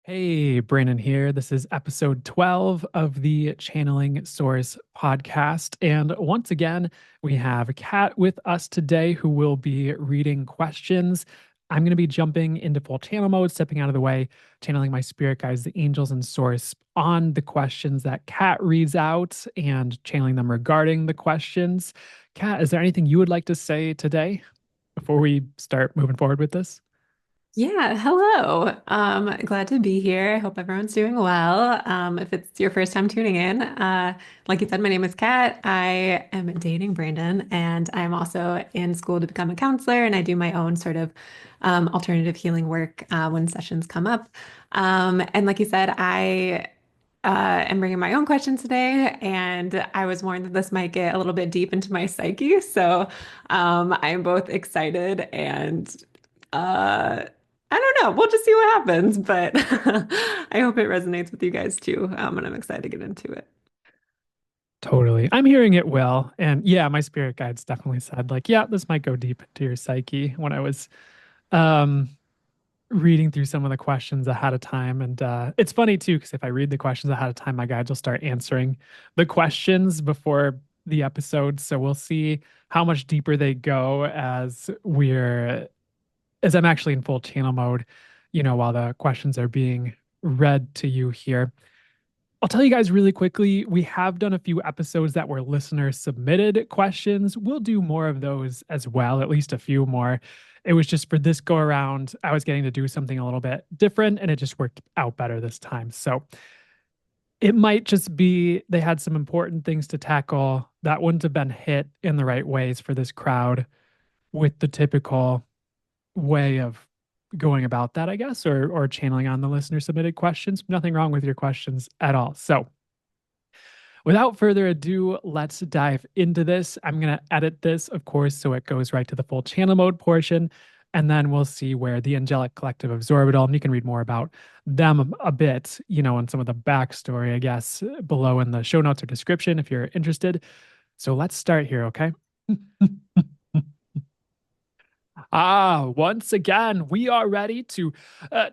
Hey, Brandon here. This is episode 12 of the Channeling Source podcast. And once again, we have Kat with us today who will be reading questions. I'm going to be jumping into full channel mode, stepping out of the way, channeling my spirit guides, the angels and source on the questions that Kat reads out and channeling them regarding the questions. Kat, is there anything you would like to say today before we start moving forward with this? Yeah, hello. Glad to be here. I hope everyone's doing well. If it's your first time tuning in, like you said, my name is Kat. I am dating Brandon, and I'm also in school to become a counselor, and I do my own sort of alternative healing work when sessions come up. And like you said, I am bringing my own questions today, and I was warned that this might get a little bit deep into my psyche. So I'm both excited and uh, I don't know. We'll just see what happens, but I hope it resonates with you guys too. And I'm excited to get into it. Totally. I'm hearing it well. And yeah, my spirit guides definitely said, like, yeah, this might go deep into your psyche when I was um reading through some of the questions ahead of time. And it's funny too, because if I read the questions ahead of time, my guides will start answering the questions before the episode. So we'll see how much deeper they go as I'm actually in full channel mode, while the questions are being read to you here. I'll tell you guys really quickly, we have done a few episodes that were listener submitted questions. We'll do more of those as well, at least a few more. It was just for this go around, I was getting to do something a little bit different and it just worked out better this time. So it might just be they had some important things to tackle that wouldn't have been hit in the right ways for this crowd with the typical way of going about that, I guess, or channeling on the listener submitted questions. Nothing wrong with your questions at all. So without further ado, let's dive into this. I'm going to edit this, of course, so it goes right to the full channel mode portion. And then we'll see where the Angelic Collective of Xorbítal, and you can read more about them a bit, and some of the backstory, I guess, below in the show notes or description if you're interested. So let's start here, okay? Once again, we are ready to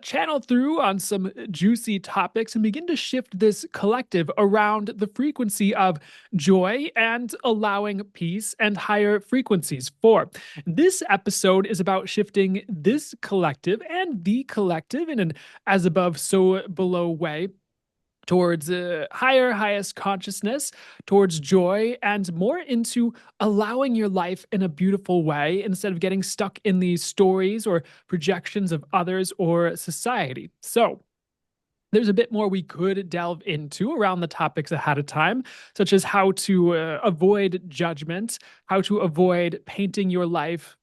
channel through on some juicy topics and begin to shift this collective around the frequency of joy and allowing peace and higher frequencies. For this episode is about shifting this collective and the collective in an as above, so below way towards higher, highest consciousness, towards joy, and more into allowing your life in a beautiful way instead of getting stuck in these stories or projections of others or society. So, there's a bit more we could delve into around the topics ahead of time, such as how to avoid judgment, how to avoid painting your life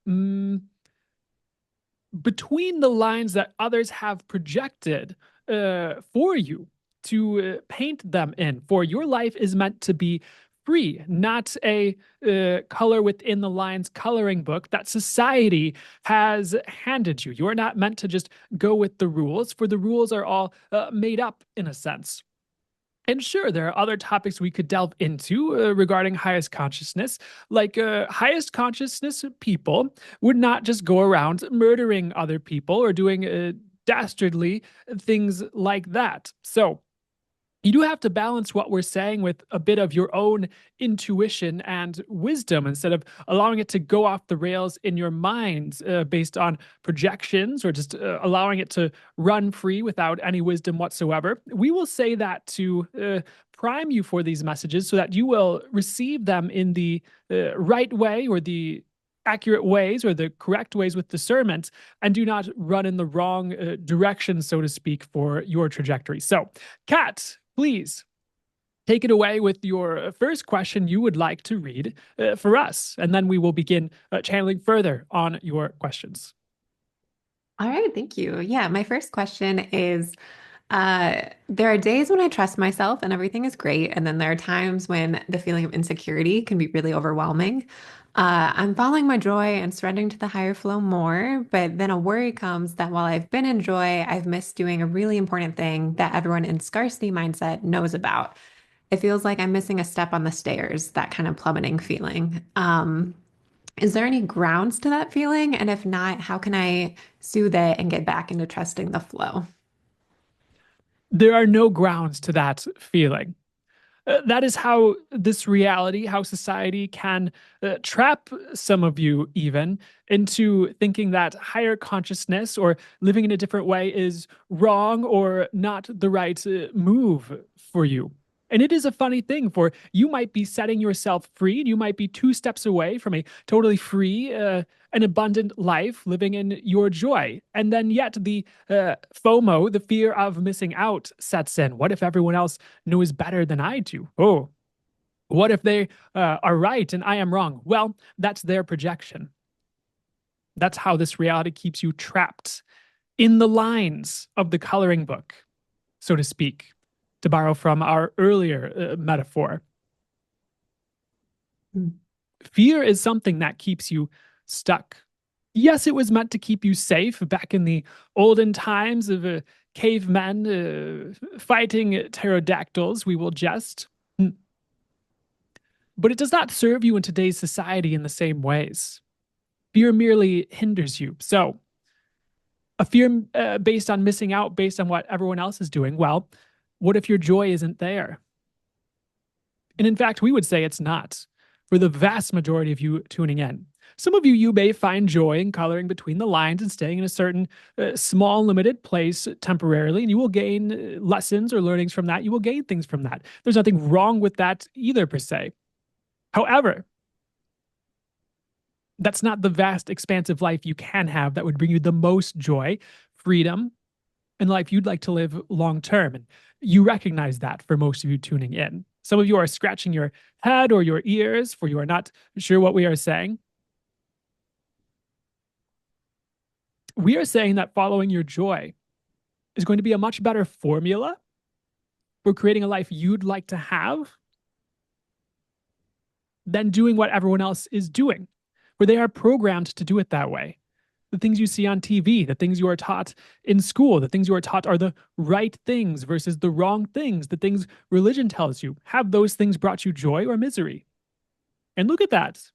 between the lines that others have projected for you to paint them in. For your life is meant to be free, not a color within the lines coloring book that society has handed you. You're not meant to just go with the rules, for the rules are all made up in a sense. And sure, there are other topics we could delve into regarding highest consciousness. Like highest consciousness people would not just go around murdering other people or doing dastardly things like that. So, you do have to balance what we're saying with a bit of your own intuition and wisdom instead of allowing it to go off the rails in your mind based on projections or just allowing it to run free without any wisdom whatsoever. We will say that to prime you for these messages so that you will receive them in the right way or the accurate ways or the correct ways with discernment and do not run in the wrong direction, so to speak, for your trajectory. So, Kat, please take it away with your first question you would like to read for us, and then we will begin channeling further on your questions. All right, thank you. Yeah, my first question is there are days when I trust myself and everything is great, and then there are times when the feeling of insecurity can be really overwhelming. I'm following my joy and surrendering to the higher flow more, but then a worry comes that while I've been in joy, I've missed doing a really important thing that everyone in scarcity mindset knows about. It feels like I'm missing a step on the stairs, that kind of plummeting feeling. Is there any grounds to that feeling? And if not, how can I soothe it and get back into trusting the flow? There are no grounds to that feeling. That is how this reality, how society can trap some of you even into thinking that higher consciousness or living in a different way is wrong or not the right move for you. And it is a funny thing, for you might be setting yourself free and you might be two steps away from a totally free and abundant life living in your joy. And then yet the FOMO, the fear of missing out, sets in. What if everyone else knows better than I do? Oh, what if they are right and I am wrong? Well, that's their projection. That's how this reality keeps you trapped in the lines of the coloring book, so to speak, to borrow from our earlier metaphor. Mm. Fear is something that keeps you stuck. Yes, it was meant to keep you safe back in the olden times of cavemen fighting pterodactyls, we will jest. But it does not serve you in today's society in the same ways. Fear merely hinders you. So, a fear based on missing out, based on what everyone else is doing, well, what if your joy isn't there? And in fact, we would say it's not for the vast majority of you tuning in. Some of you, you may find joy in coloring between the lines and staying in a certain small, limited place temporarily, and you will gain lessons or learnings from that. You will gain things from that. There's nothing wrong with that either, per se. However, that's not the vast, expansive life you can have that would bring you the most joy, freedom, and life you'd like to live long term. And you recognize that for most of you tuning in. Some of you are scratching your head or your ears, for you are not sure what we are saying. We are saying that following your joy is going to be a much better formula for creating a life you'd like to have than doing what everyone else is doing, where they are programmed to do it that way. The things you see on TV, the things you are taught in school, the things you are taught are the right things versus the wrong things, the things religion tells you. Have those things brought you joy or misery? And look at that.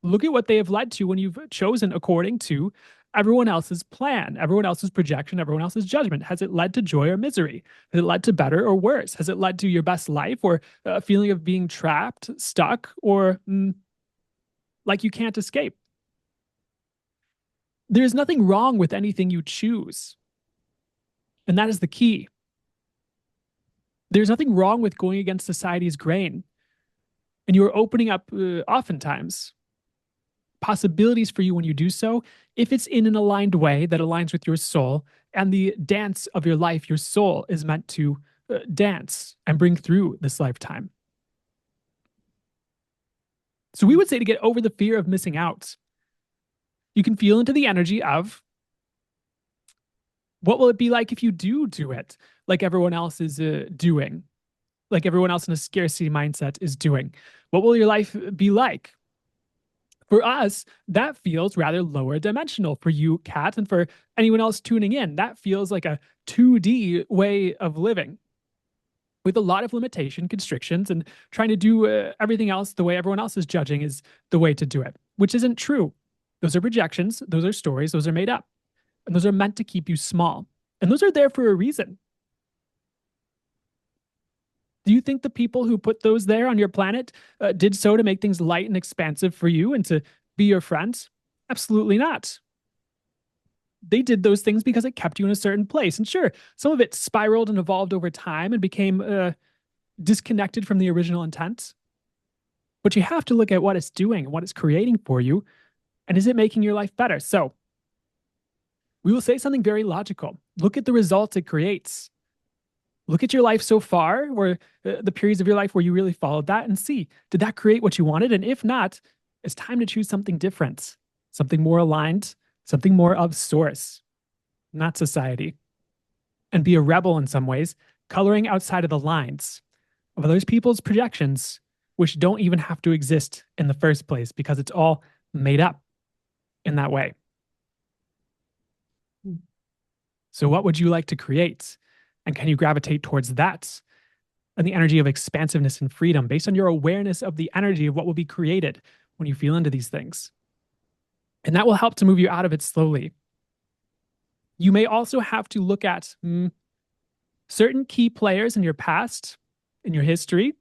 Look at what they have led to when you've chosen according to everyone else's plan, everyone else's projection, everyone else's judgment. Has it led to joy or misery? Has it led to better or worse? Has it led to your best life or a feeling of being trapped, stuck, or like you can't escape? There's nothing wrong with anything you choose. And that is the key. There's nothing wrong with going against society's grain. And you're opening up, oftentimes, possibilities for you when you do so, if it's in an aligned way that aligns with your soul and the dance of your life, your soul is meant to dance and bring through this lifetime. So we would say to get over the fear of missing out, you can feel into the energy of what will it be like if you do it like everyone else is doing, like everyone else in a scarcity mindset is doing? What will your life be like? For us, that feels rather lower dimensional. For you, Kat, and for anyone else tuning in, that feels like a 2D way of living with a lot of limitation, constrictions, and trying to do everything else the way everyone else is judging is the way to do it, which isn't true. Those are projections, those are stories, those are made up, and those are meant to keep you small. And those are there for a reason. Do you think the people who put those there on your planet did so to make things light and expansive for you and to be your friends? Absolutely not. They did those things because it kept you in a certain place. And sure, some of it spiraled and evolved over time and became disconnected from the original intent. But you have to look at what it's doing and what it's creating for you. And is it making your life better? So we will say something very logical. Look at the results it creates. Look at your life so far, or the periods of your life where you really followed that, and see, did that create what you wanted? And if not, it's time to choose something different, something more aligned, something more of source, not society. And be a rebel in some ways, coloring outside of the lines of others people's projections, which don't even have to exist in the first place because it's all made up in that way. So, what would you like to create? And can you gravitate towards that and the energy of expansiveness and freedom based on your awareness of the energy of what will be created when you feel into these things? And that will help to move you out of it slowly. You may also have to look at certain key players in your past, in your history,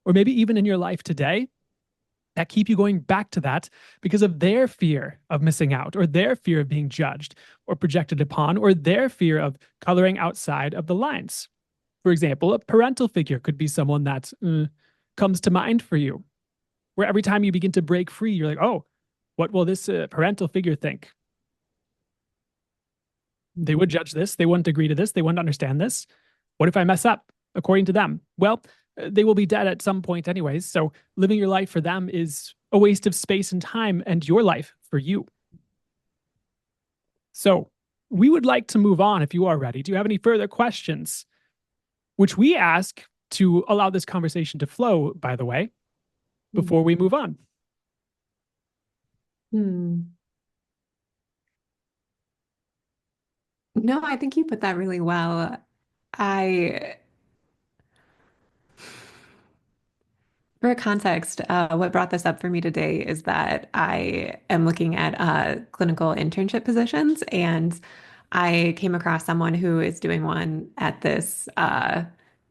or maybe even in your life today that keep you going back to that because of their fear of missing out, or their fear of being judged or projected upon, or their fear of coloring outside of the lines. For example, a parental figure could be someone that comes to mind for you, where every time you begin to break free, you're like, oh, what will this parental figure think? They would judge this. They wouldn't agree to this. They wouldn't understand this. What if I mess up according to them? Well, they will be dead at some point, anyways. So living your life for them is a waste of space and time, and your life for you. So we would like to move on if you are ready. Do you have any further questions? Which we ask to allow this conversation to flow, by the way, before we move on. No, I think you put that really well. I For context, what brought this up for me today is that I am looking at clinical internship positions, and I came across someone who is doing one at this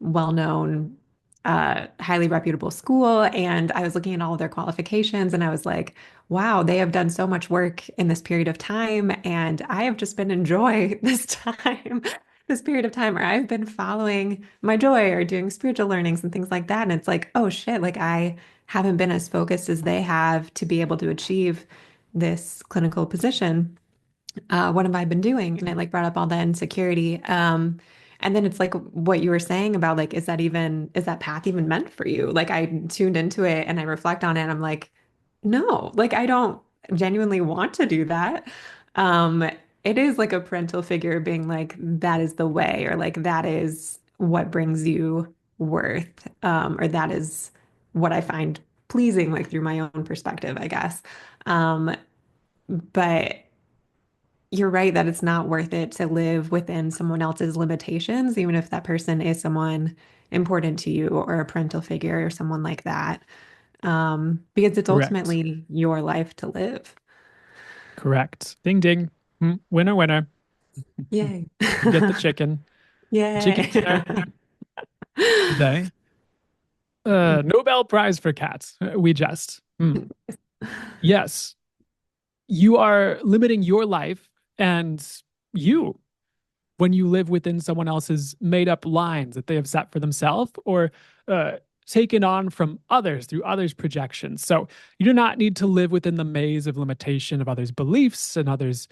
well-known, highly reputable school. And I was looking at all of their qualifications, and I was like, wow, they have done so much work in this period of time, and I have just been enjoying this time. This period of time where I've been following my joy or doing spiritual learnings and things like that. And it's like, oh shit, like I haven't been as focused as they have to be able to achieve this clinical position. What have I been doing? And it like brought up all the insecurity. And then it's like what you were saying about like, is that path even meant for you? Like I tuned into it and I reflect on it and I'm like, no, like I don't genuinely want to do that. Um, it is like a parental figure being like, that is the way, or like that is what brings you worth, or that is what I find pleasing, like through my own perspective, I guess. But you're right that it's not worth it to live within someone else's limitations, even if that person is someone important to you or a parental figure or someone like that, because it's Correct. ultimately your life to live. Correct. Ding, ding. Winner, winner. Yay. You get the chicken. Chicken Yay. dinner today. Nobel Prize for cats. We just. Yes, you are limiting your life and you when you live within someone else's made up lines that they have set for themselves, or uh, taken on from others through others' projections. So you do not need to live within the maze of limitation of others' beliefs and others'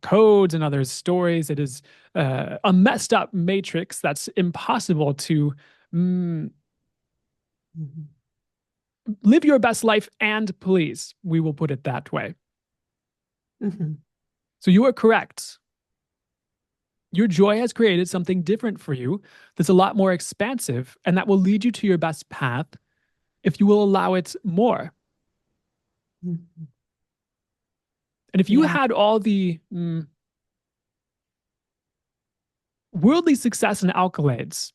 codes and others' stories. It is a messed up matrix that's impossible to mm, live your best life and please. We will put it that way. Mhm. So you are correct. Your joy has created something different for you that's a lot more expansive, and that will lead you to your best path if you will allow it more. Mhm. And if you Yeah. had all the worldly success and accolades,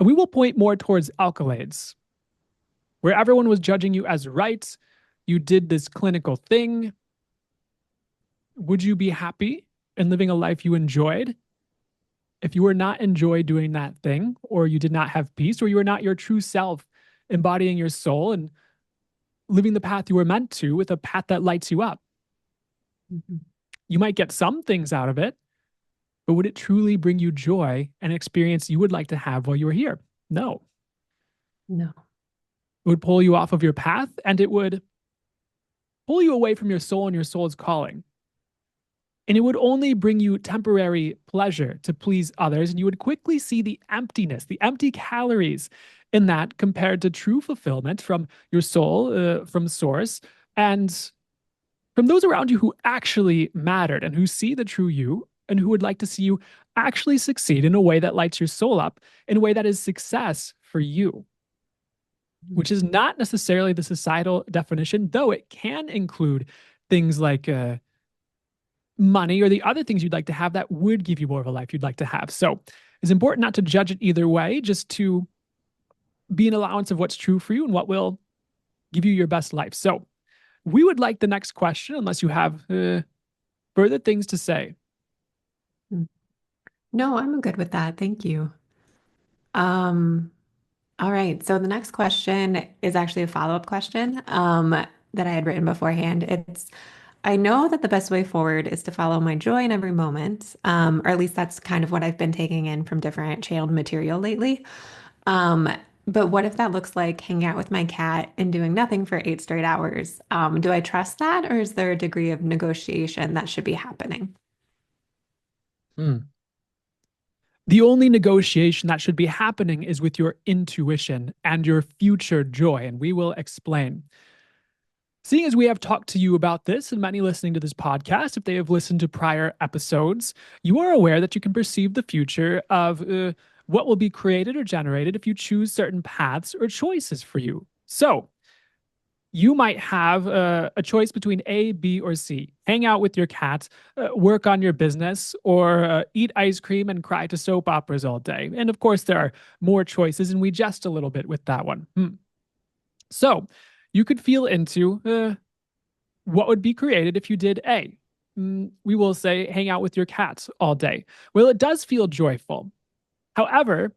and we will point more towards accolades, where everyone was judging you as right, you did this clinical thing, would you be happy and living a life you enjoyed? If you were not enjoy doing that thing, or you did not have peace, or you were not your true self, embodying your soul and living the path you were meant to, with a path that lights you up, Mhm. you might get some things out of it, but would it truly bring you joy and experience you would like to have while you were here? No. No. It would pull you off of your path, and it would pull you away from your soul and your soul's calling. And it would only bring you temporary pleasure to please others. And you would quickly see the emptiness, the empty calories in that, compared to true fulfillment from your soul, from source, and from those around you who actually mattered and who see the true you and who would like to see you actually succeed in a way that lights your soul up, in a way that is success for you, which is not necessarily the societal definition, though it can include things like money or the other things you'd like to have that would give you more of a life you'd like to have. So it's important not to judge it either way, just to be an allowance of what's true for you and what will give you your best life. So we would like the next question, unless you have further things to say. No, I'm good with that. Thank you. Um, all right. So the next question is actually a follow-up question that I had written beforehand. I know that the best way forward is to follow my joy in every moment, or at least that's kind of what I've been taking in from different channeled material lately. Um, but what if that looks like hanging out with my cat and doing nothing for 8 straight hours? Do I trust that, or is there a degree of negotiation that should be happening? Hmm. The only negotiation that should be happening is with your intuition and your future joy, and we will explain. Seeing as we have talked to you about this, and many listening to this podcast, if they have listened to prior episodes, you are aware that you can perceive the future of what will be created or generated if you choose certain paths or choices for you. So, you might have a choice between A, B, or C. Hang out with your cat, work on your business, or eat ice cream and cry to soap operas all day. And of course, there are more choices, and we jest a little bit with that one. So, you could feel into what would be created if you did A? We will say hang out with your cats all day. Well, it does feel joyful. However,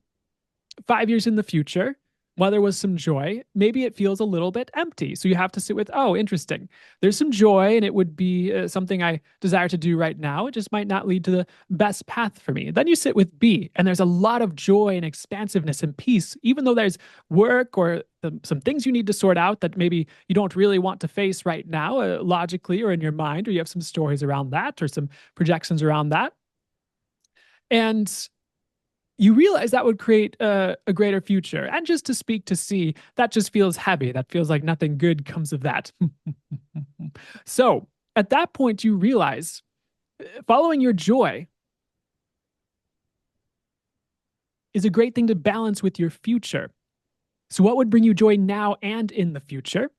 5 years in the future, while there was some joy, maybe it feels a little bit empty. So you have to sit with, oh, interesting. There's some joy, and it would be something I desire to do right now. It just might not lead to the best path for me. Then you sit with B, and there's a lot of joy and expansiveness and peace, even though there's work or some things you need to sort out that maybe you don't really want to face right now, logically or in your mind, or you have some stories around that or some projections around that. And you realize that would create a greater future. And just to speak to C, that just feels heavy. That feels like nothing good comes of that. So at that point, you realize following your joy is a great thing to balance with your future. So, what would bring you joy now and in the future?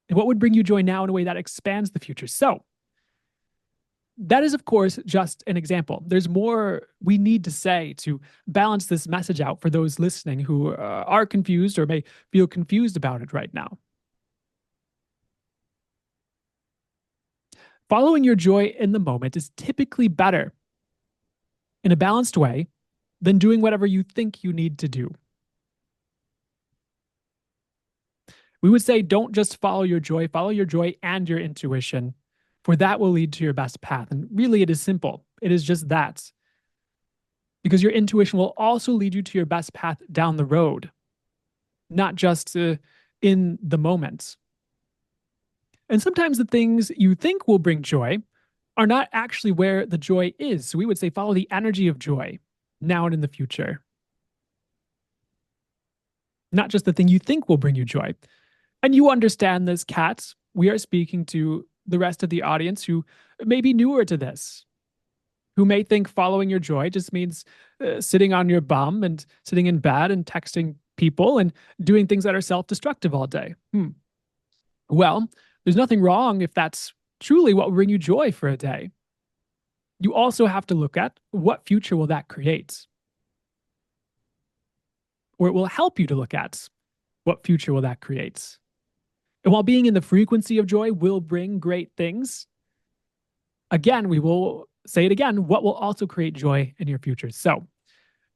And what would bring you joy now in a way that expands the future? So, that is, of course, just an example. There's more we need to say to balance this message out for those listening who are confused or may feel confused about it right now. Following your joy in the moment is typically better in a balanced way than doing whatever you think you need to do. We would say don't just follow your joy and your intuition, for that will lead to your best path. And really, it is simple. It is just that. Because your intuition will also lead you to your best path down the road, not just in the moment. And sometimes the things you think will bring joy are not actually where the joy is. So we would say follow the energy of joy now and in the future, not just the thing you think will bring you joy. And you understand this, Kat. We are speaking to the rest of the audience who may be newer to this, who may think following your joy just means sitting on your bum and sitting in bed and texting people and doing things that are self destructive all day. Well, there's nothing wrong if that's truly what will bring you joy for a day. You also have to look at what future will that create, or it will help you to look at what future will that create. And while being in the frequency of joy will bring great things, again, we will say it again, what will also create joy in your future. So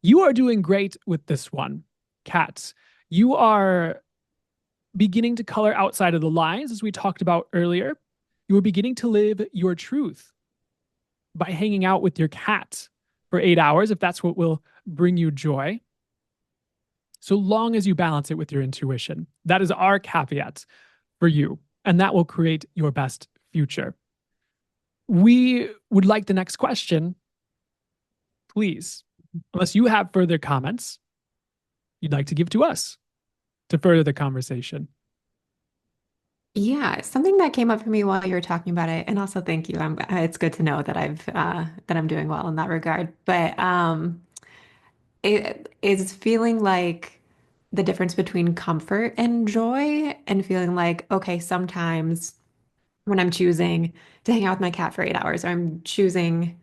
you are doing great with this one, Kat. You are beginning to color outside of the lines, as we talked about earlier. You are beginning to live your truth by hanging out with your cat for 8 hours, if that's what will bring you joy, so long as you balance it with your intuition. That is our caveat for you, and that will create your best future. We would like the next question, please, unless you have further comments you'd like to give to us to further the conversation. Yeah, something that came up for me while you were talking about it, and also thank you. It's good to know that I'm doing well in that regard. But it is feeling like the difference between comfort and joy, and feeling like, okay, sometimes when I'm choosing to hang out with my cat for 8 hours, or I'm choosing,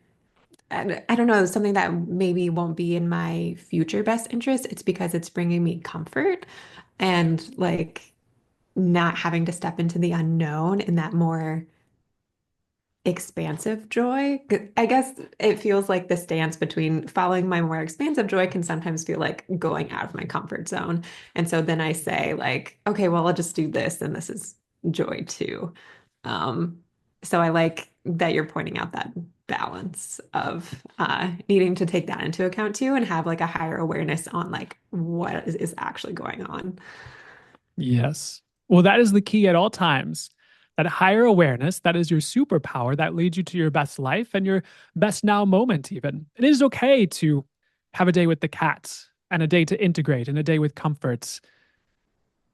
I don't know, something that maybe won't be in my future best interest, it's because it's bringing me comfort and like not having to step into the unknown in that more expansive joy. I guess it feels like the stance between following my more expansive joy can sometimes feel like going out of my comfort zone. And so then I say like, okay, well, I'll just do this and this is joy too. Um, so I like that you're pointing out that balance of needing to take that into account too and have like a higher awareness on like what is actually going on. Yes. Well, that is the key at all times. That higher awareness, that is your superpower that leads you to your best life and your best now moment, even. It is okay to have a day with the cat and a day to integrate and a day with comforts.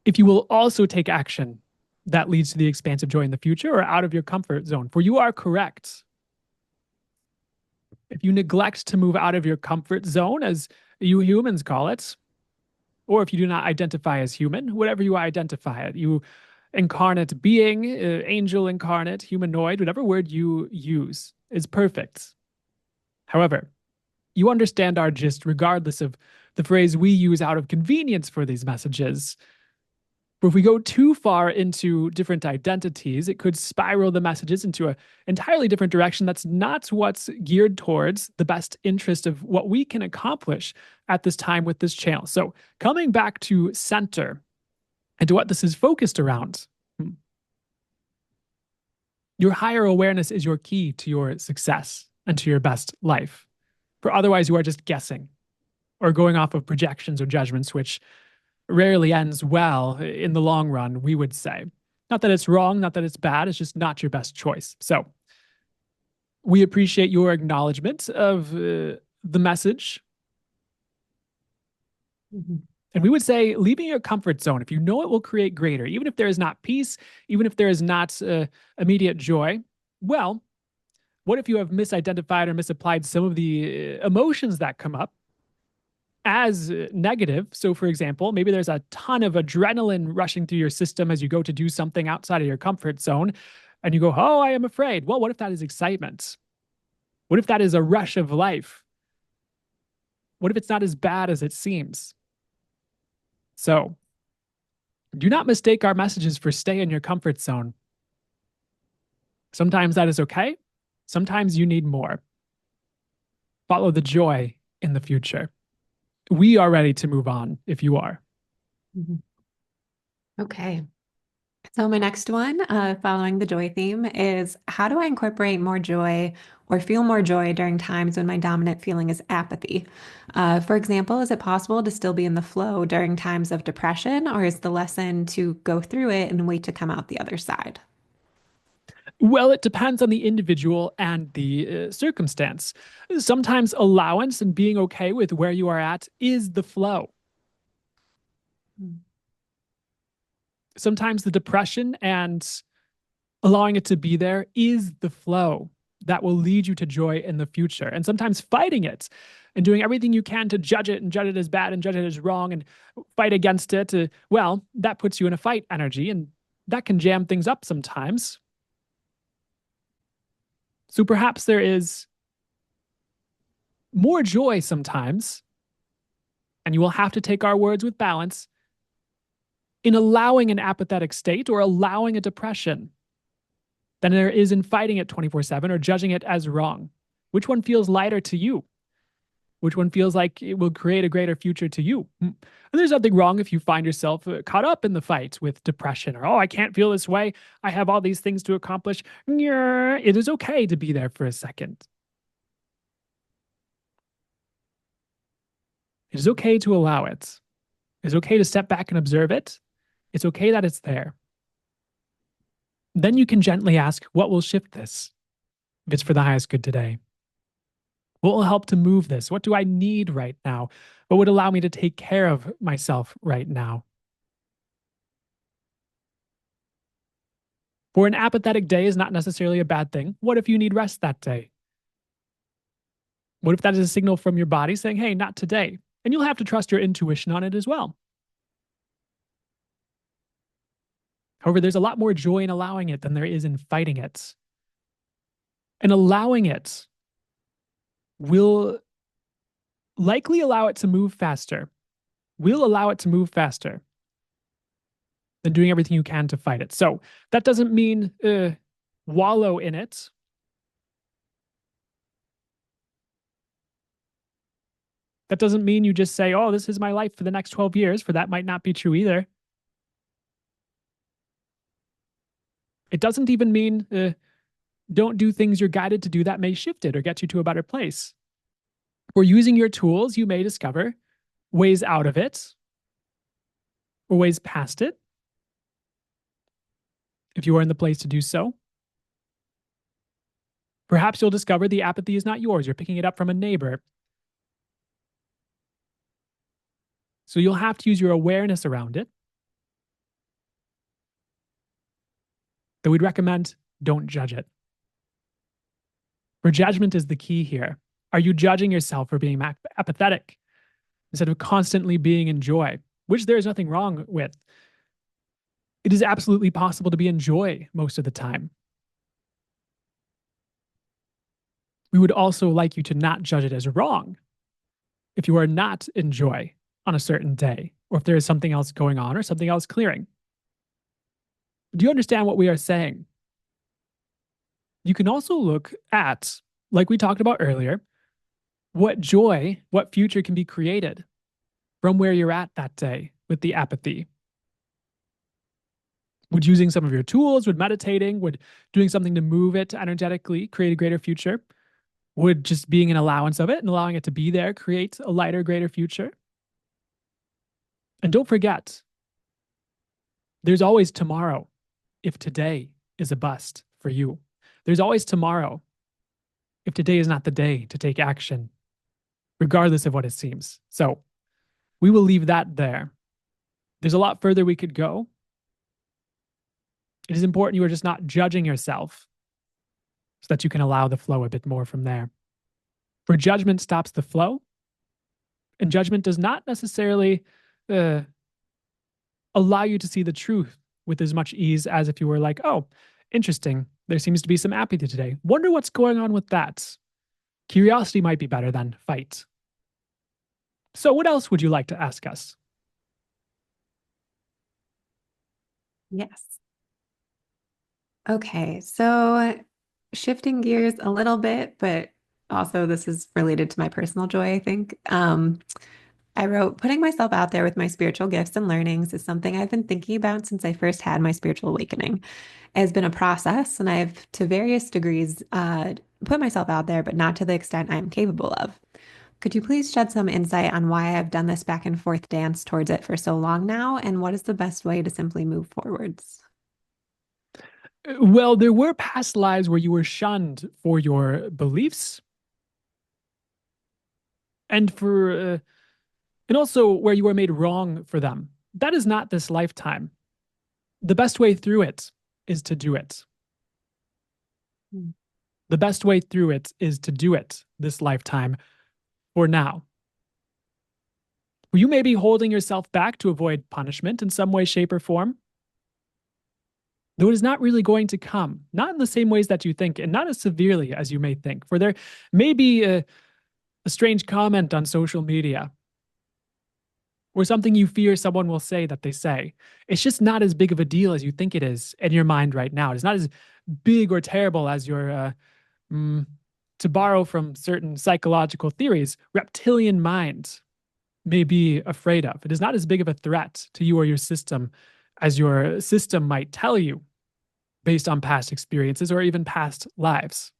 If you will also take action that leads to the expansive joy in the future or out of your comfort zone, for you are correct. If you neglect to move out of your comfort zone, as you humans call it, or if you do not identify as human, whatever you identify it, you incarnate being, angel incarnate, humanoid, whatever word you use is perfect. However, you understand our gist regardless of the phrase we use out of convenience for these messages. But if we go too far into different identities, it could spiral the messages into an entirely different direction that's not what's geared towards the best interest of what we can accomplish at this time with this channel. So, coming back to center and to what this is focused around, your higher awareness is your key to your success and to your best life. For otherwise, you are just guessing or going off of projections or judgments, which rarely ends well in the long run, we would say. Not that it's wrong, not that it's bad, it's just not your best choice. So we appreciate your acknowledgement of the message. Mhm. And we would say leaving your comfort zone, if you know it will create greater, even if there is not peace, even if there is not immediate joy, well, what if you have misidentified or misapplied some of the emotions that come up as negative? So, for example, maybe there's a ton of adrenaline rushing through your system as you go to do something outside of your comfort zone, and you go, "Oh, I am afraid." Well, what if that is excitement? What if that is a rush of life? What if it's not as bad as it seems? So, do not mistake our messages for stay in your comfort zone. Sometimes that is okay. Sometimes you need more. Follow the joy in the future. We are ready to move on if you are. Mhm. Okay. So my next one, following the joy theme, is how do I incorporate more joy or feel more joy during times when my dominant feeling is apathy? For example, is it possible to still be in the flow during times of depression, or is the lesson to go through it and wait to come out the other side? Well, it depends on the individual and the circumstance. Sometimes allowance and being okay with where you are at is the flow. Mm. Sometimes the depression and allowing it to be there is the flow that will lead you to joy in the future. And sometimes fighting it and doing everything you can to judge it and judge it as bad and judge it as wrong and fight against it, well, that puts you in a fight energy and that can jam things up sometimes. So perhaps there is more joy sometimes, and you will have to take our words with balance in allowing an apathetic state or allowing a depression than there is in fighting it 24/7 or judging it as wrong. Which one feels lighter to you? Which one feels like it will create a greater future to you? And there's nothing wrong if you find yourself caught up in the fight with depression or, oh, I can't feel this way. I have all these things to accomplish. It is okay to be there for a second. It is okay to allow it. It's okay to step back and observe it. It's okay that it's there. Then you can gently ask, what will shift this if it's for the highest good today? What will help to move this? What do I need right now? What would allow me to take care of myself right now? For an apathetic day is not necessarily a bad thing. What if you need rest that day? What if that is a signal from your body saying, hey, not today? And you'll have to trust your intuition on it as well. However, there's a lot more joy in allowing it than there is in fighting it. And allowing it will likely allow it to move faster. Will allow it to move faster than doing everything you can to fight it. So that doesn't mean wallow in it. That doesn't mean you just say, oh, this is my life for the next 12 years, for that might not be true either. It doesn't even mean don't do things you're guided to do that may shift it or get you to a better place. Or using your tools, you may discover ways out of it or ways past it if you are in the place to do so. Perhaps you'll discover the apathy is not yours. You're picking it up from a neighbor. So you'll have to use your awareness around it. Though we'd recommend don't judge it. For judgment is the key here. Are you judging yourself for being apathetic instead of constantly being in joy, which there is nothing wrong with? It is absolutely possible to be in joy most of the time. We would also like you to not judge it as wrong if you are not in joy on a certain day, or if there is something else going on or something else clearing. Do you understand what we are saying? You can also look at, like we talked about earlier, what joy, what future can be created from where you're at that day with the apathy. Would using some of your tools, would meditating, would doing something to move it energetically create a greater future? Would just being an allowance of it and allowing it to be there create a lighter, greater future? And don't forget, there's always tomorrow if today is a bust for you. There's always tomorrow if today is not the day to take action, regardless of what it seems. So we will leave that there. There's a lot further we could go. It is important you are just not judging yourself so that you can allow the flow a bit more from there. For judgment stops the flow, and judgment does not necessarily allow you to see the truth with as much ease as if you were like, oh, interesting. There seems to be some apathy today. Wonder what's going on with that. Curiosity might be better than fight. So what else would you like to ask us? Yes. Okay, so shifting gears a little bit, but also this is related to my personal joy, I think. I wrote, putting myself out there with my spiritual gifts and learnings is something I've been thinking about since I first had my spiritual awakening. It has been a process, and I've, to various degrees, put myself out there, but not to the extent I'm capable of. Could you please shed some insight on why I've done this back and forth dance towards it for so long now, and what is the best way to simply move forwards? Well, there were past lives where you were shunned for your beliefs and and also where you were made wrong for them. That is not this lifetime. The best way through it is to do it. Hmm. The best way through it is to do it this lifetime or now. You may be holding yourself back to avoid punishment in some way, shape, or form, though it is not really going to come, not in the same ways that you think, and not as severely as you may think. For there may be a strange comment on social media or something you fear someone will say that they say. It's just not as big of a deal as you think it is in your mind right now. It's not as big or terrible as your, to borrow from certain psychological theories, reptilian mind may be afraid of. It is not as big of a threat to you or your system as your system might tell you based on past experiences or even past lives.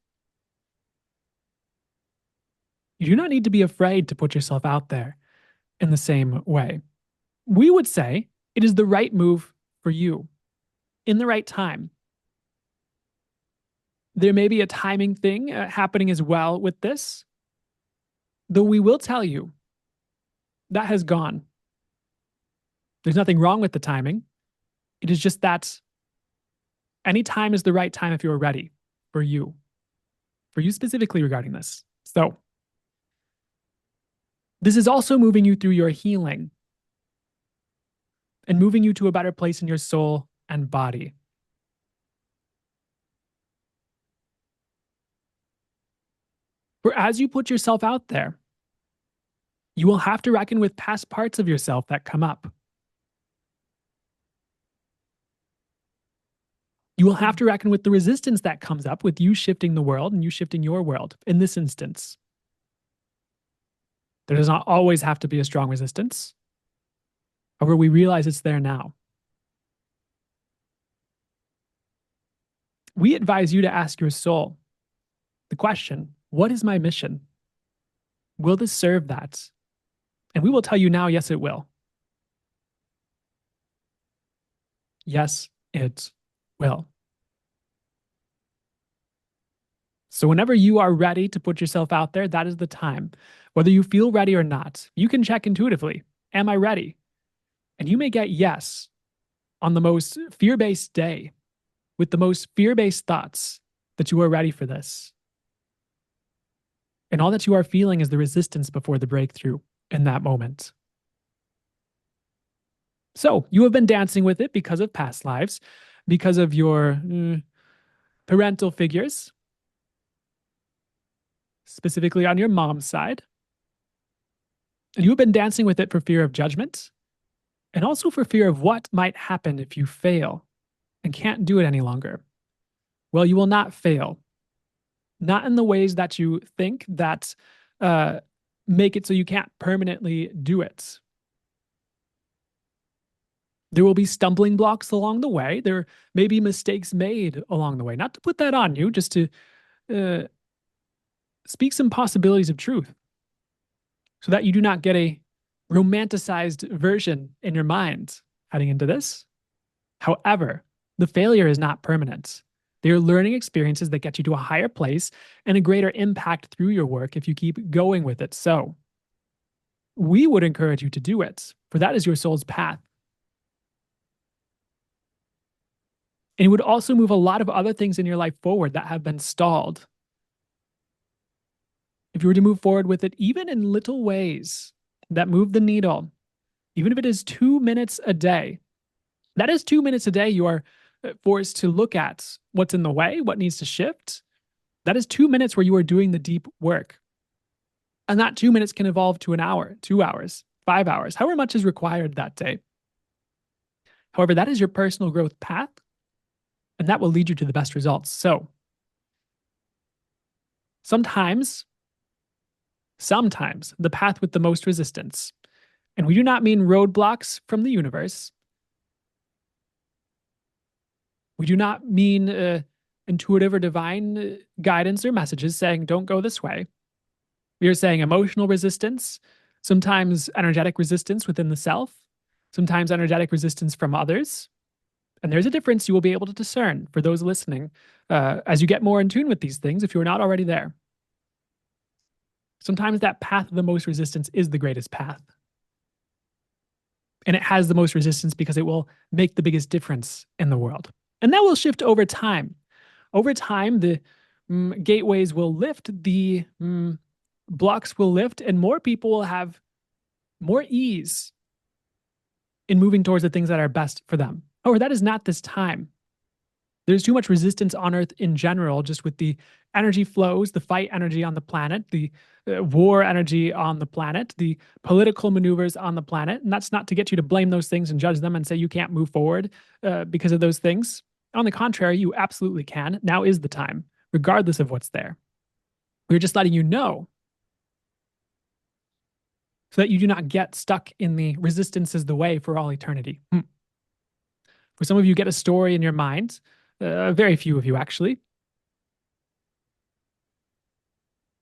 You do not need to be afraid to put yourself out there in the same way. We would say it is the right move for you in the right time. There may be a timing thing happening as well with this, though we will tell you that has gone. There's nothing wrong with the timing. It is just that any time is the right time if you're ready for you specifically regarding this. So, this is also moving you through your healing and moving you to a better place in your soul and body. For as you put yourself out there, you will have to reckon with past parts of yourself that come up. You will have to reckon with the resistance that comes up with you shifting the world and you shifting your world in this instance. There does not always have to be a strong resistance. However, we realize it's there now. We advise you to ask your soul the question, what is my mission? Will this serve that? And we will tell you now, yes, it will. Yes, it will. So whenever you are ready to put yourself out there, that is the time. Whether you feel ready or not, you can check intuitively. Am I ready? And you may get yes on the most fear-based day with the most fear-based thoughts that you are ready for this. And all that you are feeling is the resistance before the breakthrough in that moment. So you have been dancing with it because of past lives, because of your parental figures, specifically on your mom's side. And you have been dancing with it for fear of judgment and also for fear of what might happen if you fail and can't do it any longer. Well, you will not fail, not in the ways that you think that make it so you can't permanently do it. There will be stumbling blocks along the way. There may be mistakes made along the way. Not to put that on you, just to uh, speak some possibilities of truth so that you do not get a romanticized version in your mind heading into this. However, the failure is not permanent. They are learning experiences that get you to a higher place and a greater impact through your work if you keep going with it. So, we would encourage you to do it, for that is your soul's path. And it would also move a lot of other things in your life forward that have been stalled. If you were to move forward with it, even in little ways that move the needle, even if it is 2 minutes a day, that is 2 minutes a day you are forced to look at what's in the way, what needs to shift. That is 2 minutes where you are doing the deep work. And that 2 minutes can evolve to an hour, 2 hours, 5 hours, however much is required that day. However, that is your personal growth path, and that will lead you to the best results. So sometimes the path with the most resistance, and we do not mean roadblocks from the universe. We do not mean intuitive or divine guidance or messages saying, don't go this way. We are saying emotional resistance, sometimes energetic resistance within the self, sometimes energetic resistance from others. And there's a difference you will be able to discern for those listening as you get more in tune with these things if you're not already there. Sometimes that path of the most resistance is the greatest path. And it has the most resistance because it will make the biggest difference in the world. And that will shift over time. Over time, the gateways will lift, the blocks will lift, and more people will have more ease in moving towards the things that are best for them. However, that is not this time. There's too much resistance on Earth in general, just with the energy flows, the fight energy on the planet, the war energy on the planet, the political maneuvers on the planet. And that's not to get you to blame those things and judge them and say you can't move forward because of those things. On the contrary, you absolutely can. Now is the time, regardless of what's there. We're just letting you know so that you do not get stuck in the resistance is the way for all eternity. For some of you, get a story in your mind, very few of you actually.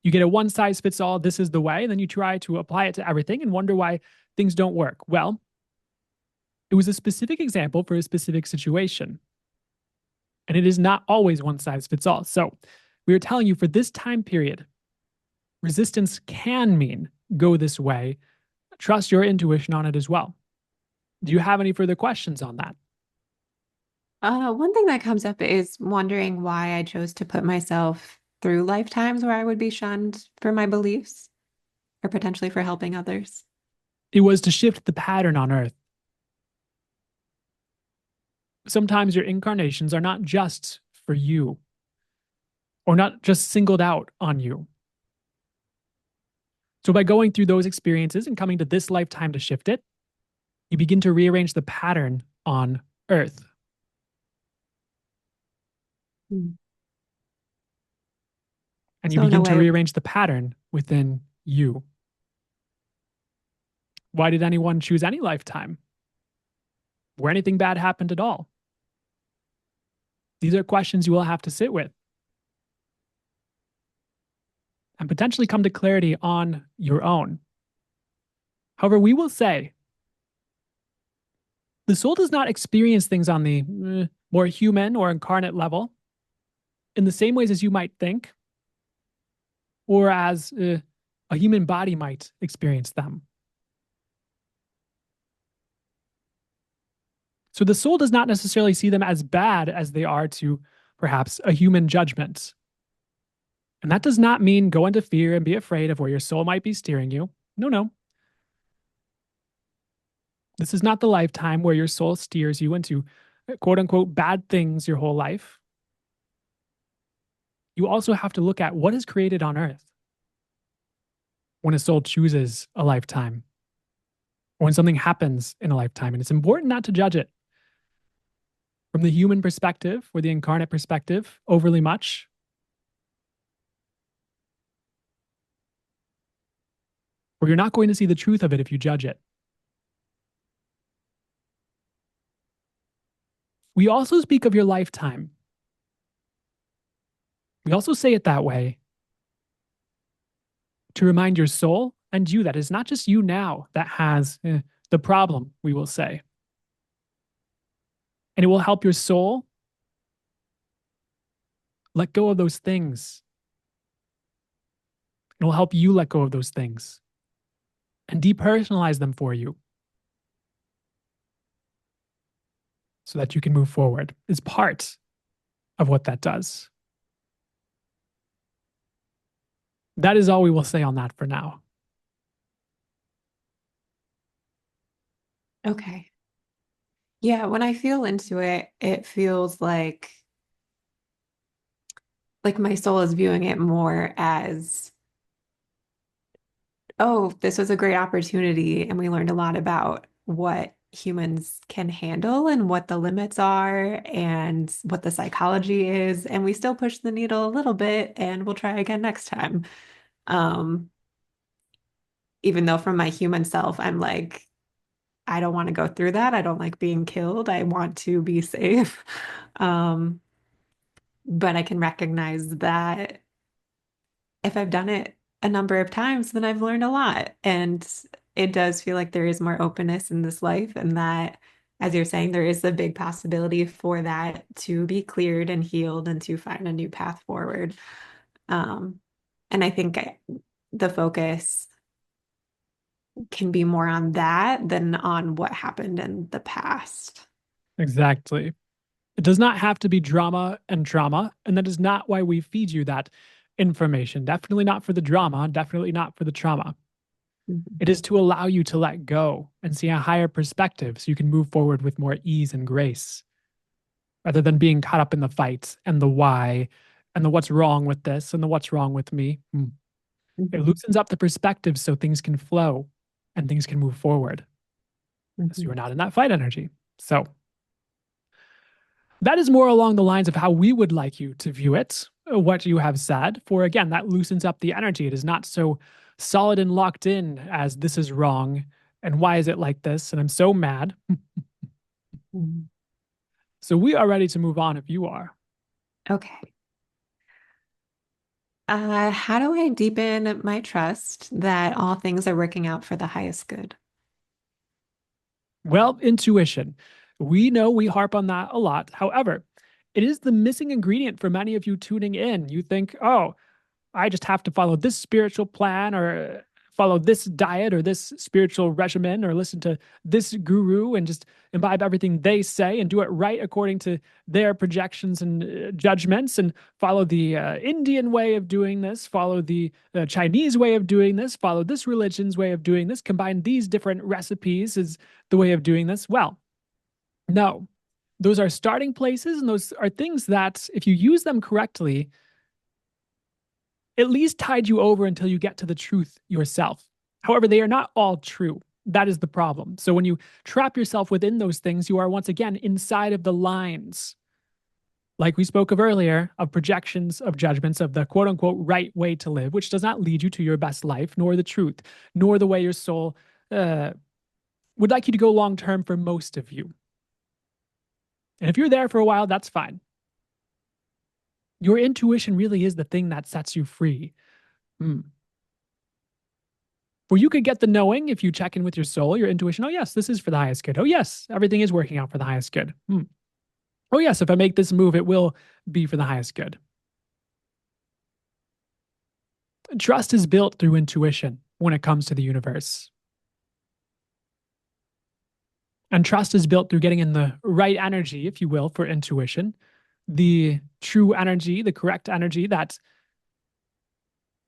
You get a one size fits all, this is the way, and then you try to apply it to everything and wonder why things don't work. Well, it was a specific example for a specific situation. And it is not always one size fits all. So we are telling you for this time period, resistance can mean go this way. Trust your intuition on it as well. Do you have any further questions on that? One thing that comes up is wondering why I chose to put myself through lifetimes where I would be shunned for my beliefs or potentially for helping others. It was to shift the pattern on Earth. Sometimes your incarnations are not just for you or not just singled out on you. So by going through those experiences and coming to this lifetime to shift it, you begin to rearrange the pattern on Earth. Mm. And you So in a begin to way, rearrange the pattern within you. Why did anyone choose any lifetime? Where anything bad happened at all? These are questions you will have to sit with and potentially come to clarity on your own. However, we will say the soul does not experience things on the more human or incarnate level in the same ways as you might think, or as a human body might experience them. So the soul does not necessarily see them as bad as they are to perhaps a human judgment. And that does not mean go into fear and be afraid of where your soul might be steering you. No, no. This is not the lifetime where your soul steers you into quote unquote bad things your whole life. You also have to look at what is created on earth when a soul chooses a lifetime, or when something happens in a lifetime. And it's important not to judge it from the human perspective or the incarnate perspective overly much. Or you're not going to see the truth of it if you judge it. We also speak of your lifetime. We also say it that way to remind your soul and you that it's not just you now that has the problem, we will say. And it will help your soul let go of those things. It will help you let go of those things and depersonalize them for you so that you can move forward. It's part of what that does. That is all we will say on that for now. Okay. Yeah, when I feel into it, it feels like my soul is viewing it more as, oh, this was a great opportunity, and we learned a lot about what humans can handle and what the limits are and what the psychology is, and we still push the needle a little bit, and we'll try again next time. Um, Even though from my human self, I'm like, I don't want to go through that. I don't like being killed. I want to be safe. Um, but I can recognize that if I've done it a number of times, then I've learned a lot. And it does feel like there is more openness in this life, and that, as you're saying, there is a big possibility for that to be cleared and healed and to find a new path forward. Um, and I think the focus can be more on that than on what happened in the past. Exactly. It does not have to be drama and trauma. And that is not why we feed you that information. Definitely not for the drama, definitely not for the trauma. Mhm. It is to allow you to let go and see a higher perspective so you can move forward with more ease and grace rather than being caught up in the fights and the why and the what's wrong with this and the what's wrong with me. It Mhm. loosens up the perspective so things can flow and things can move forward. So Mhm. you're not in that fight energy. So that is more along the lines of how we would like you to view it, what you have said. For again, that loosens up the energy. It is not so solid and locked in as this is wrong and why is it like this? And I'm so mad. Mhm. So we are ready to move on if you are. Okay. How do I deepen my trust that all things are working out for the highest good? Well, intuition. We know we harp on that a lot. However, it is the missing ingredient for many of you tuning in. You think, oh, I just have to follow this spiritual plan or follow this diet or this spiritual regimen or listen to this guru and just imbibe everything they say and do it right according to their projections and judgments and follow the Indian way of doing this, follow the Chinese way of doing this, follow this religion's way of doing this, combine these different recipes as the way of doing this. Well, no, those are starting places and those are things that if you use them correctly, at least tide you over until you get to the truth yourself. However, they are not all true. That is the problem. So when you trap yourself within those things, you are once again inside of the lines, like we spoke of earlier, of projections, of judgments, of the quote unquote right way to live, which does not lead you to your best life, nor the truth, nor the way your soul would like you to go long term for most of you. And if you're there for a while, that's fine. Your intuition really is the thing that sets you free. Where you could get the knowing if you check in with your soul, your intuition. Oh, yes, this is for the highest good. Oh, yes, everything is working out for the highest good. Oh, yes, if I make this move, it will be for the highest good. Trust is built through intuition when it comes to the universe. And trust is built through getting in the right energy, if you will, for intuition, the true energy, the correct energy that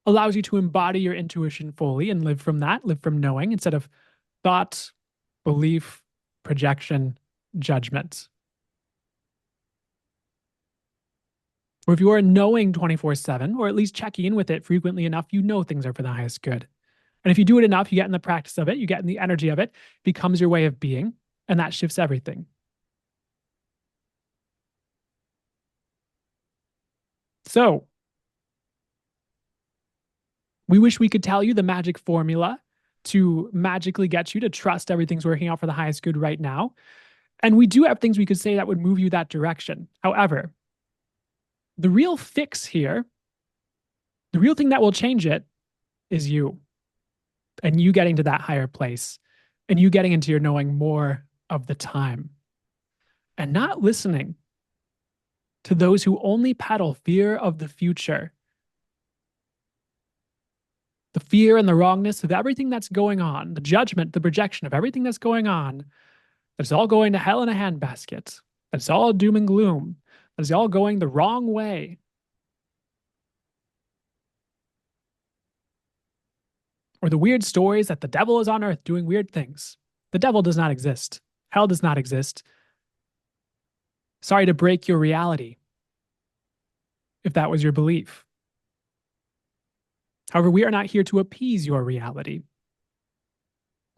allows you to embody your intuition fully and live from that, live from knowing instead of thought, belief, projection, judgment. Or if you are knowing 24/7, or at least checking in with it frequently enough, you know things are for the highest good. And if you do it enough, you get in the practice of it, you get in the energy of it, becomes your way of being, and that shifts everything. So, we wish we could tell you the magic formula to magically get you to trust everything's working out for the highest good right now. And we do have things we could say that would move you that direction. However, the real fix here, the real thing that will change it is you and you getting to that higher place and you getting into your knowing more of the time and not listening to those who only peddle fear of the future, the fear and the wrongness of everything that's going on, the judgment, the projection of everything that's going on, that it's all going to hell in a handbasket, that it's all doom and gloom, that it's all going the wrong way. Or the weird stories that the devil is on earth doing weird things. The devil does not exist. Hell does not exist. Sorry to break your reality, if that was your belief. However, we are not here to appease your reality.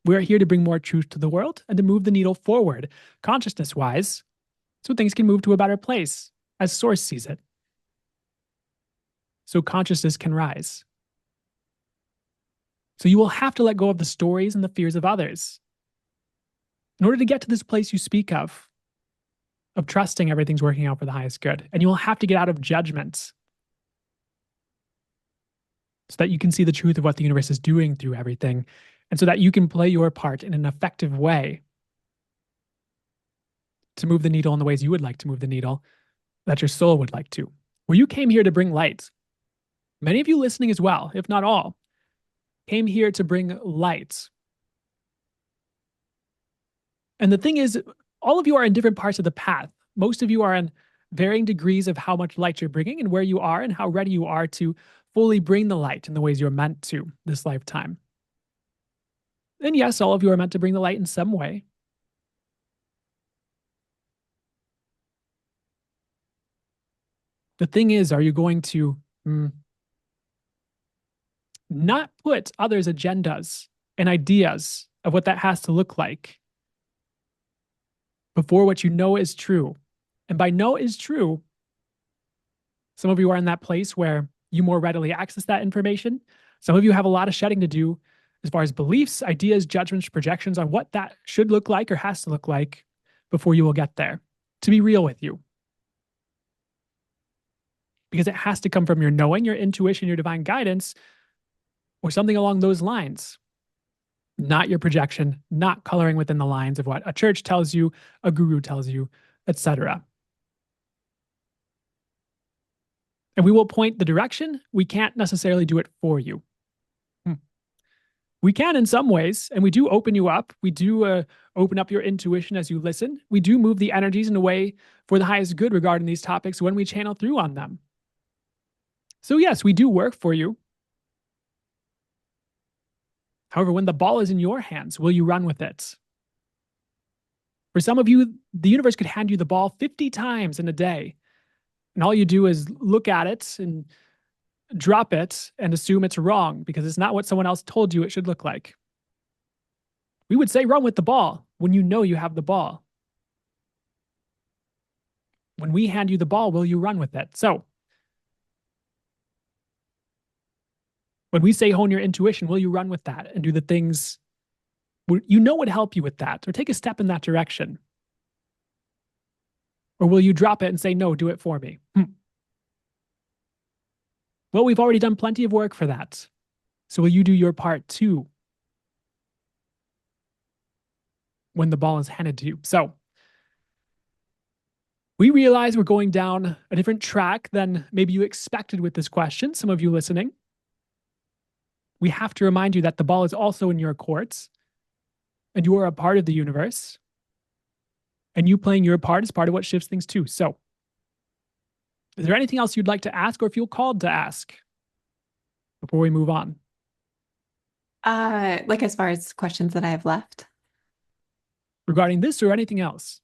We are here to bring more truth to the world and to move the needle forward, consciousness wise, so things can move to a better place as Source sees it. So consciousness can rise. So you will have to let go of the stories and the fears of others in order to get to this place you speak of trusting everything's working out for the highest good. And you will have to get out of judgments so that you can see the truth of what the universe is doing through everything, and so that you can play your part in an effective way to move the needle in the ways you would like to move the needle, that your soul would like to. Where you came here to bring light. Many of you listening as well, if not all, came here to bring light. And the thing is, all of you are in different parts of the path. Most of you are in varying degrees of how much light you're bringing and where you are and how ready you are to fully bring the light in the ways you're meant to this lifetime. And yes, all of you are meant to bring the light in some way. The thing is, are you going to not put others' agendas and ideas of what that has to look like before what you know is true? And by know is true, some of you are in that place where you more readily access that information. Some of you have a lot of shedding to do as far as beliefs, ideas, judgments, projections on what that should look like or has to look like before you will get there. To be real with you. Because it has to come from your knowing, your intuition, your divine guidance, or something along those lines. Not your projection, not coloring within the lines of what a church tells you, a guru tells you, etc. And we will point the direction. We can't necessarily do it for you. We can in some ways, and we do open you up. We do open up your intuition as you listen. We do move the energies in a way for the highest good regarding these topics when we channel through on them. So yes, we do work for you. However, when the ball is in your hands, will you run with it? For some of you, the universe could hand you the ball 50 times in a day. And all you do is look at it and drop it and assume it's wrong because it's not what someone else told you it should look like. We would say run with the ball when you know you have the ball. When we hand you the ball, will you run with it? So, when we say hone your intuition, will you run with that and do the things You know would help you with that, or take a step in that direction? Or will you drop it and say, no, do it for me? Well, we've already done plenty of work for that. So will you do your part too when the ball is handed to you? So we realize we're going down a different track than maybe you expected with this question, some of you listening. We have to remind you that the ball is also in your courts and you are a part of the universe. And you playing your part is part of what shifts things too. So, is there anything else you'd like to ask or feel called to ask before we move on Like as far as questions that I have left. regarding this or anything else?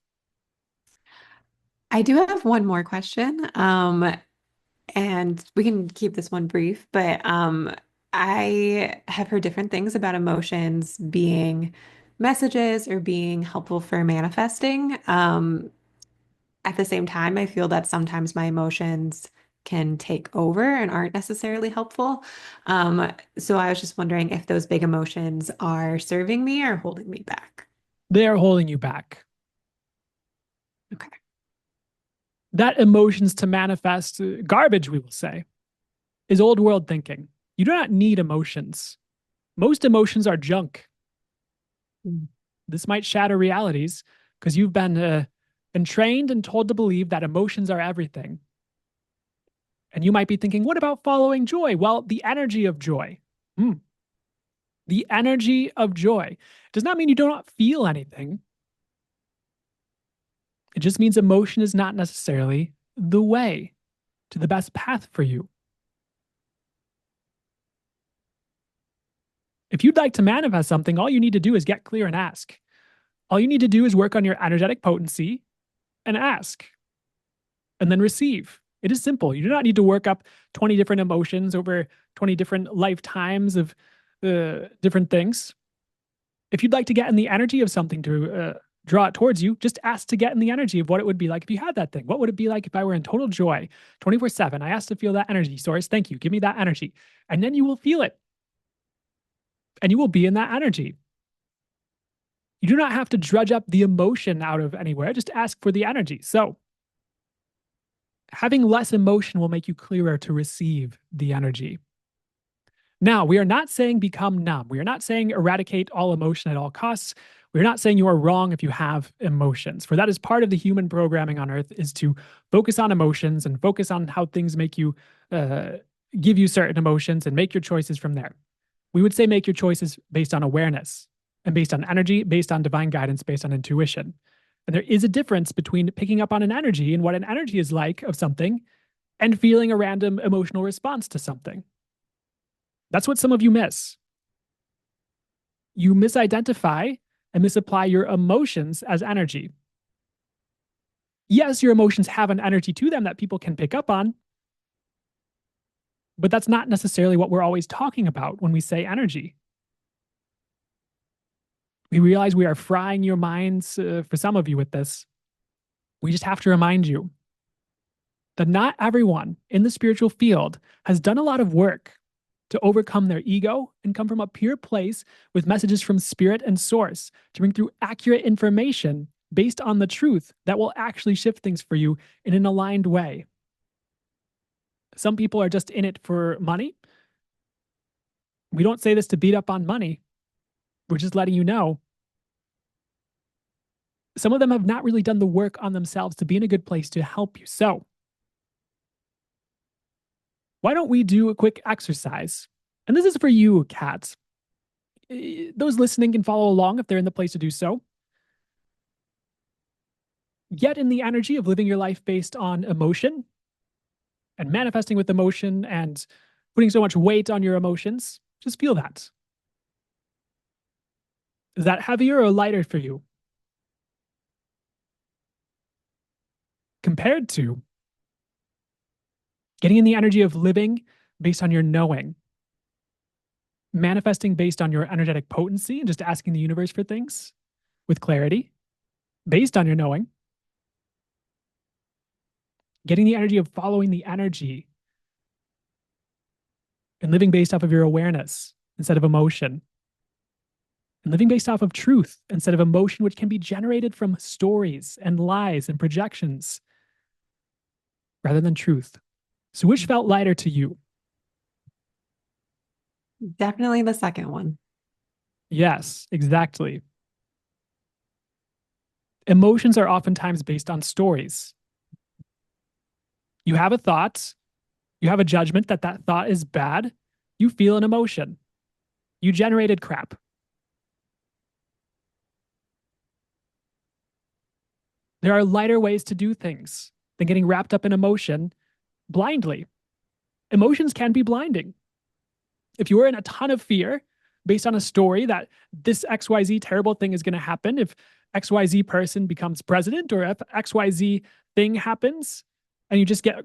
I do have one more question. And we can keep this one brief, but I have heard different things about emotions being messages or being helpful for manifesting. At the same time, I feel that sometimes my emotions can take over and aren't necessarily helpful. So I was just wondering if those big emotions are serving me or holding me back. They are holding you back. Okay. That emotions to manifest garbage, we will say, is old world thinking. You do not need emotions. Most emotions are junk. Mm. This might shatter realities because you've been entrained and told to believe that emotions are everything. And you might be thinking, what about following joy? Well, the energy of joy. Hmm. The energy of joy does not mean you do not feel anything. It just means emotion is not necessarily the way to the best path for you. If you'd like to manifest something, all you need to do is get clear and ask. All you need to do is work on your energetic potency and ask, and then receive. It is simple. You do not need to work up 20 different emotions over 20 different lifetimes of different things. If you'd like to get in the energy of something to draw it towards you, just ask to get in the energy of what it would be like if you had that thing. What would it be like if I were in total joy 24/7? I asked to feel that energy. Source, thank you. Give me that energy. And then you will feel it. And you will be in that energy. You do not have to drudge up the emotion out of anywhere. Just ask for the energy. So, having less emotion will make you clearer to receive the energy. Now, we are not saying become numb. We are not saying eradicate all emotion at all costs. We're not saying you are wrong if you have emotions, for that is part of the human programming on earth, is to focus on emotions and focus on how things make you, uh, give you certain emotions and make your choices from there. We would say make your choices based on awareness and based on energy, based on divine guidance, based on intuition. And there is a difference between picking up on an energy and what an energy is like of something and feeling a random emotional response to something. That's what some of you miss. You misidentify and misapply your emotions as energy. Yes, your emotions have an energy to them that people can pick up on, but that's not necessarily what we're always talking about when we say energy. We realize we are frying your minds for some of you with this. We just have to remind you that not everyone in the spiritual field has done a lot of work to overcome their ego and come from a pure place with messages from spirit and source to bring through accurate information based on the truth that will actually shift things for you in an aligned way. Some people are just in it for money. We don't say this to beat up on money. We're just letting you know. Some of them have not really done the work on themselves to be in a good place to help you. So, why don't we do a quick exercise? And this is for you, cats. Those listening can follow along if they're in the place to do so. Get in the energy of living your life based on emotion and manifesting with emotion and putting so much weight on your emotions. Just feel that. Is that heavier or lighter for you compared to getting in the energy of living based on your knowing, manifesting based on your energetic potency and just asking the universe for things with clarity based on your knowing, getting the energy of following the energy and living based off of your awareness instead of emotion, and living based off of truth instead of emotion, which can be generated from stories and lies and projections rather than truth. So, which felt lighter to you? Definitely the second one. Yes, exactly. Emotions are oftentimes based on stories. You have a thought, you have a judgment that that thought is bad, you feel an emotion. You generated crap. There are lighter ways to do things than getting wrapped up in emotion blindly. Emotions can be blinding. If you are in a ton of fear based on a story that this XYZ terrible thing is going to happen, if XYZ person becomes president, or if XYZ thing happens, and you just get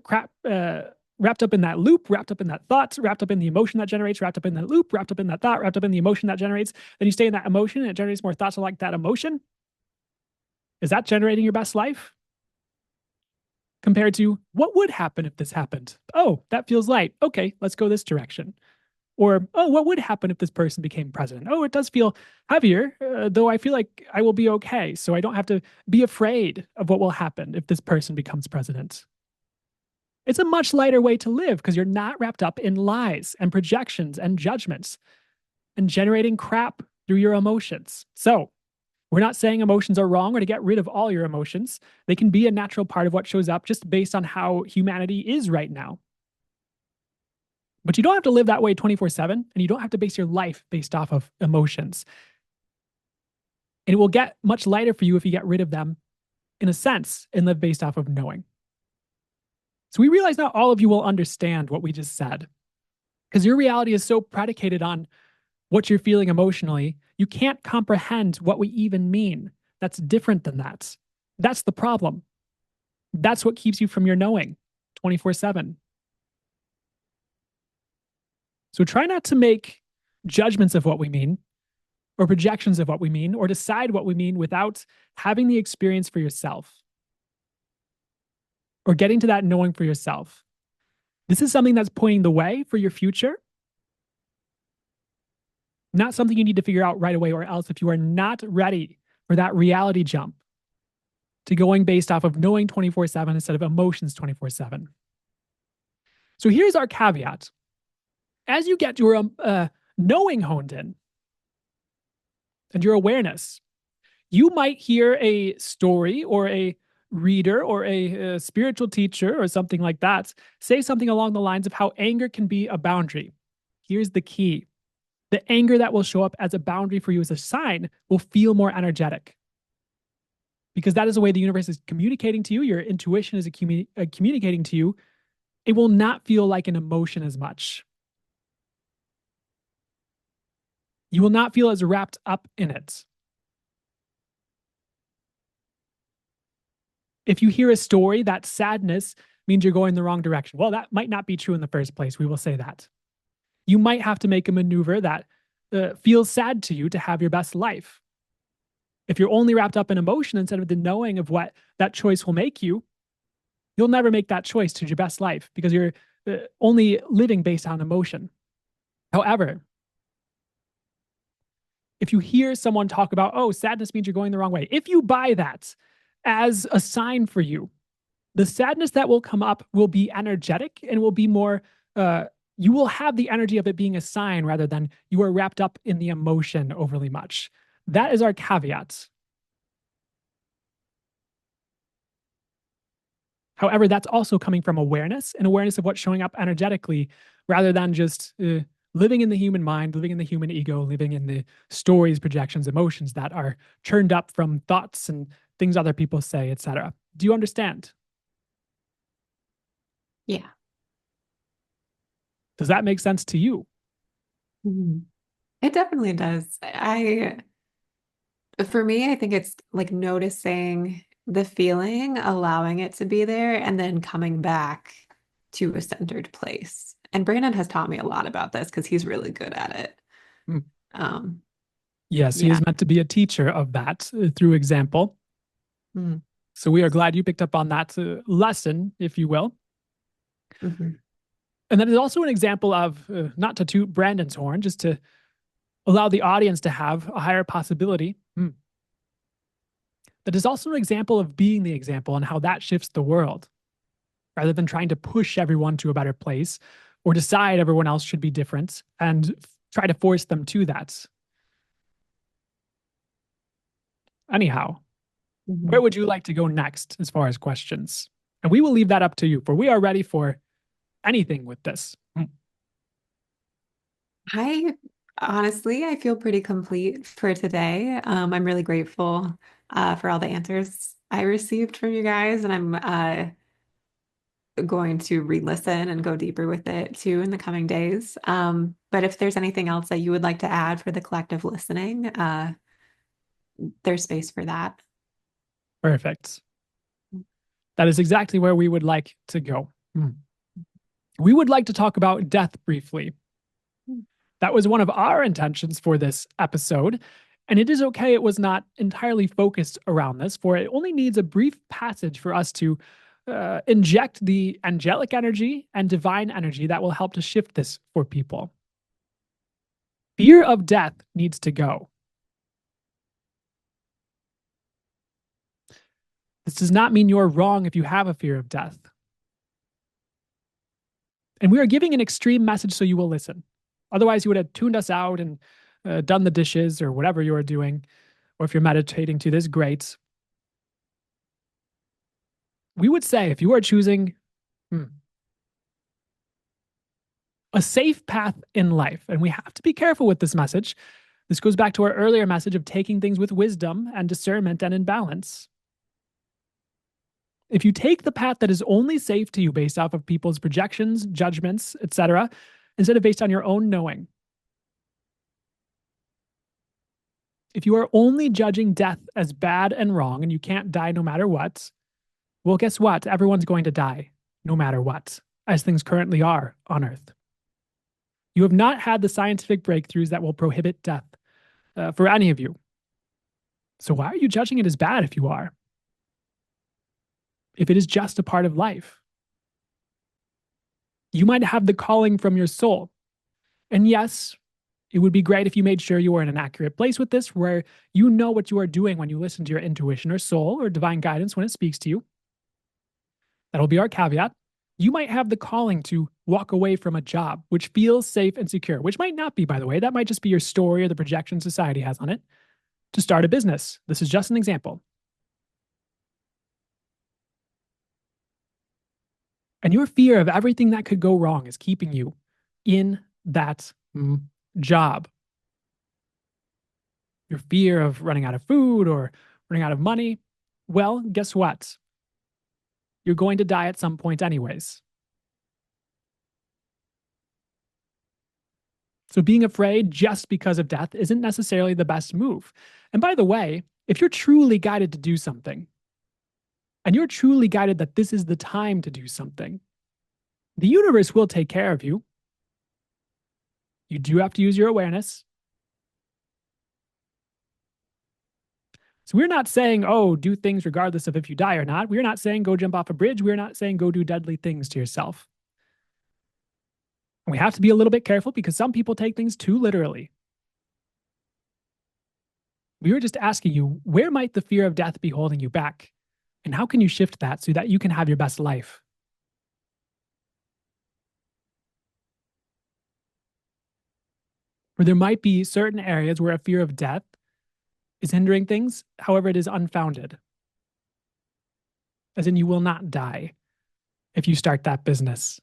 wrapped up in that loop, wrapped up in that thought, wrapped up in the emotion that generates, wrapped up in that loop, wrapped up in that thought, wrapped up in the emotion that generates, then you stay in that emotion and it generates more thoughts like that emotion. Is that generating your best life? Compared to what would happen if this happened? Oh, that feels light. Okay, let's go this direction. Or, oh, what would happen if this person became president? Oh, it does feel heavier, though I feel like I will be okay. So I don't have to be afraid of what will happen if this person becomes president. It's a much lighter way to live because you're not wrapped up in lies and projections and judgments and generating crap through your emotions. So we're not saying emotions are wrong or to get rid of all your emotions. They can be a natural part of what shows up just based on how humanity is right now. But you don't have to live that way 24/7, and you don't have to base your life based off of emotions. And it will get much lighter for you if you get rid of them in a sense and live based off of knowing. So we realize not all of you will understand what we just said because your reality is so predicated on what you're feeling emotionally, you can't comprehend what we even mean. That's different than that. That's the problem. That's what keeps you from your knowing 24/7. So try not to make judgments of what we mean or projections of what we mean or decide what we mean without having the experience for yourself or getting to that knowing for yourself. This is something that's pointing the way for your future, not something you need to figure out right away, or else if you are not ready for that reality jump to going based off of knowing 24/7 instead of emotions 24/7. So here's our caveat. As you get your knowing honed in and your awareness, you might hear a story or a reader or a spiritual teacher or something like that say something along the lines of how anger can be a boundary. Here's the key. The anger that will show up as a boundary for you as a sign will feel more energetic because that is the way the universe is communicating to you. Your intuition is communicating to you. It will not feel like an emotion as much. You will not feel as wrapped up in it. If you hear a story that sadness means you're going the wrong direction, well, that might not be true in the first place. We will say that. You might have to make a maneuver that feels sad to you to have your best life. If you're only wrapped up in emotion instead of the knowing of what that choice will make you, you'll never make that choice to your best life because you're only living based on emotion. However, if you hear someone talk about, oh, sadness means you're going the wrong way, if you buy that as a sign for you, the sadness that will come up will be energetic and will be more, you will have the energy of it being a sign rather than you are wrapped up in the emotion overly much. That is our caveat. However, that's also coming from awareness and awareness of what's showing up energetically rather than just living in the human mind, living in the human ego, living in the stories, projections, emotions that are churned up from thoughts and things other people say, etc. Do you understand? Yeah. Does that make sense to you? Mhm. It definitely does. For me, I think it's like noticing the feeling, allowing it to be there, and then coming back to a centered place. And Brandon has taught me a lot about this because he's really good at it. Mm. Um, Yes, he yeah. is meant to be a teacher of that through example. Mm. So we are glad you picked up on that lesson, if you will. Mhm. And that is also an example of, not to toot Brandon's horn, just to Allow the audience to have a higher possibility. That is also an example of being the example and how that shifts the world, rather than trying to push everyone to a better place or decide everyone else should be different and try to force them to that. Anyhow, where Mhm. would you like to go next as far as questions? And we will leave that up to you, for we are ready for anything with this. I honestly, I feel pretty complete for today. I'm really grateful for all the answers I received from you guys, and I'm going to re-listen and go deeper with it too in the coming days. But if there's anything else that you would like to add for the collective listening, there's space for that. Perfect. That is exactly where we would like to go. We would like to talk about death briefly. That was one of our intentions for this episode. And it is okay, it was not entirely focused around this, for it only needs a brief passage for us to inject the angelic energy and divine energy that will help to shift this for people. Fear of death needs to go. This does not mean you're wrong if you have a fear of death. And we are giving an extreme message so you will listen. Otherwise, you would have tuned us out and done the dishes or whatever you are doing. Or if you're meditating to this, great. We would say if you are choosing a safe path in life, and we have to be careful with this message. This goes back to our earlier message of taking things with wisdom and discernment and in balance. If you take the path that is only safe to you based off of people's projections, judgments, etc., instead of based on your own knowing, if you are only judging death as bad and wrong and you can't die no matter what, well, guess what? Everyone's going to die no matter what, as things currently are on Earth. You have not had the scientific breakthroughs that will prohibit death for any of you. So why are you judging it as bad if you are? If it is just a part of life, you might have the calling from your soul. And yes, it would be great if you made sure you were in an accurate place with this, where you know what you are doing when you listen to your intuition or soul or divine guidance when it speaks to you. That'll be our caveat. You might have the calling to walk away from a job which feels safe and secure, which might not be, by the way. That might just be your story or the projection society has on it, to start a business. This is just an example. And your fear of everything that could go wrong is keeping you in that job. Your fear of running out of food or running out of money, well, guess what? You're going to die at some point, anyways. So being afraid just because of death isn't necessarily the best move. And by the way, if you're truly guided to do something, and you're truly guided that this is the time to do something, the universe will take care of you. You do have to use your awareness. So we're not saying, oh, do things regardless of if you die or not. We're not saying go jump off a bridge. We're not saying go do deadly things to yourself. And we have to be a little bit careful because some people take things too literally. We were just asking you, where might the fear of death be holding you back? And how can you shift that so that you can have your best life? Or there might be certain areas where a fear of death is hindering things. However, it is unfounded. As in, you will not die if you start that business.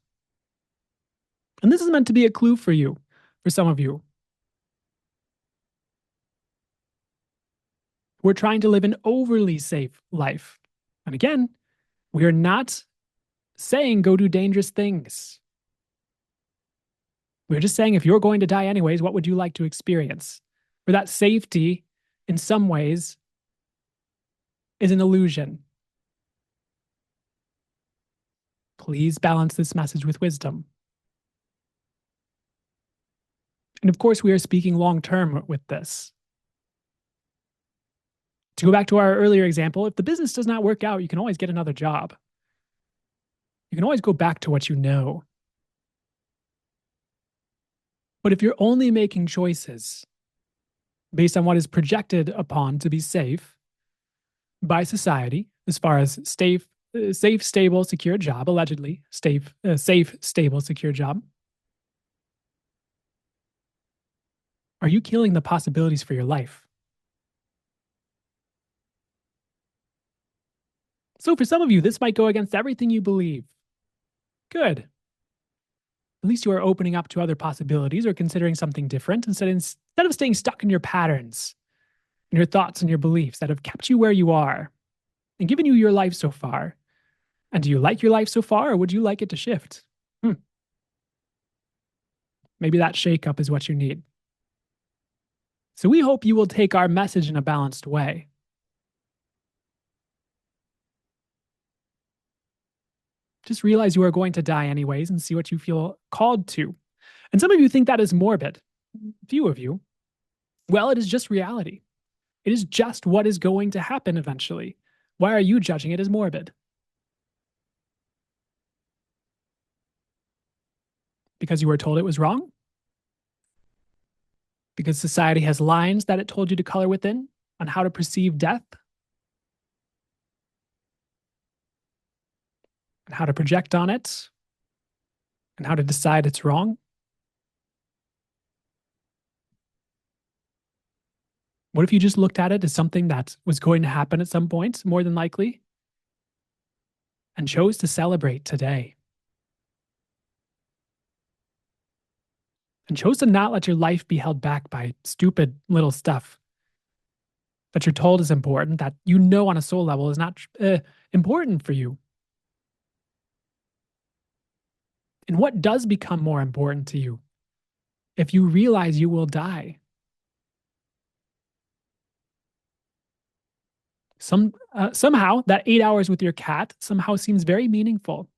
And this is meant to be a clue for you, for some of you. We're trying to live an overly safe life. And again, we are not saying go do dangerous things. We're just saying if you're going to die anyways, what would you like to experience? For that safety, in some ways, is an illusion. Please balance this message with wisdom. And of course, we are speaking long term with this. To go back to our earlier example, if the business does not work out, you can always get another job. You can always go back to what you know. But if you're only making choices based on what is projected upon to be safe by society, as far as safe, stable, secure job, allegedly safe, stable, secure job, are you killing the possibilities for your life? So for some of you, this might go against everything you believe. Good. At least you are opening up to other possibilities or considering something different instead of staying stuck in your patterns and your thoughts and your beliefs that have kept you where you are and given you your life so far. And do you like your life so far, or would you like it to shift? Maybe that shakeup is what you need. So we hope you will take our message in a balanced way. Just realize you are going to die anyways and see what you feel called to. And some of you think that is morbid. Few of you. Well, it is just reality. It is just what is going to happen eventually. Why are you judging it as morbid? Because you were told it was wrong? Because society has lines that it told you to color within on how to perceive death and how to project on it and how to decide it's wrong? What if you just looked at it as something that was going to happen at some point, more than likely, and chose to celebrate today? And chose to not let your life be held back by stupid little stuff that you're told is important, that you know on a soul level is not important for you. And what does become more important to you if you realize you will die? Somehow, that 8 hours with your cat somehow seems very meaningful.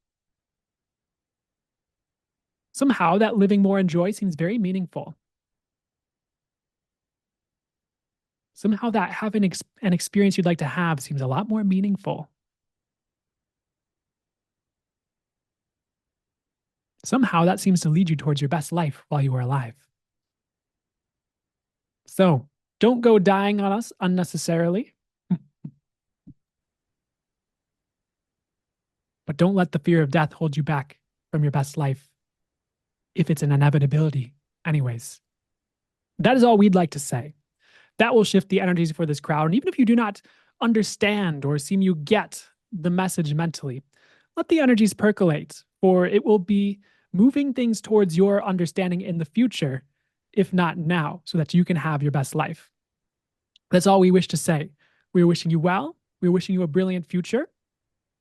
Somehow, that living more in joy seems very meaningful. Somehow, that having an experience you'd like to have seems a lot more meaningful. Somehow, that seems to lead you towards your best life while you are alive. So, don't go dying on us unnecessarily. But don't let the fear of death hold you back from your best life, if it's an inevitability, anyways. That is all we'd like to say. That will shift the energies for this crowd. And even if you do not understand or seem you get the message mentally, let the energies percolate, for it will be moving things towards your understanding in the future, if not now, so that you can have your best life. That's all we wish to say. We are wishing you well. We are wishing you a brilliant future.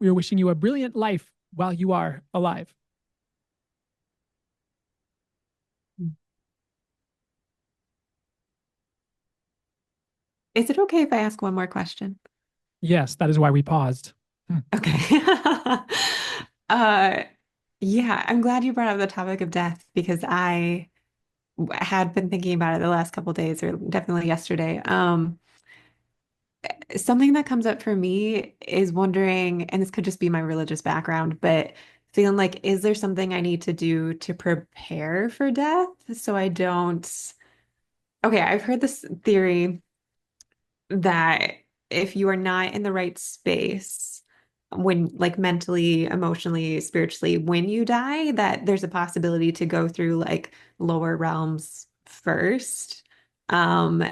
We are wishing you a brilliant life while you are alive. Is it okay if I ask one more question? Yes, that is why we paused. Okay. uh, yeah, I'm glad you brought up the topic of death because I had been thinking about it the last couple of days, or definitely yesterday. Something that comes up for me is wondering, and this could just be my religious background, but feeling like, is there something I need to do to prepare for death so I don't? Okay, I've heard this theory that if you are not in the right space when like mentally, emotionally, spiritually, when you die, that there's a possibility to go through like lower realms first. Um,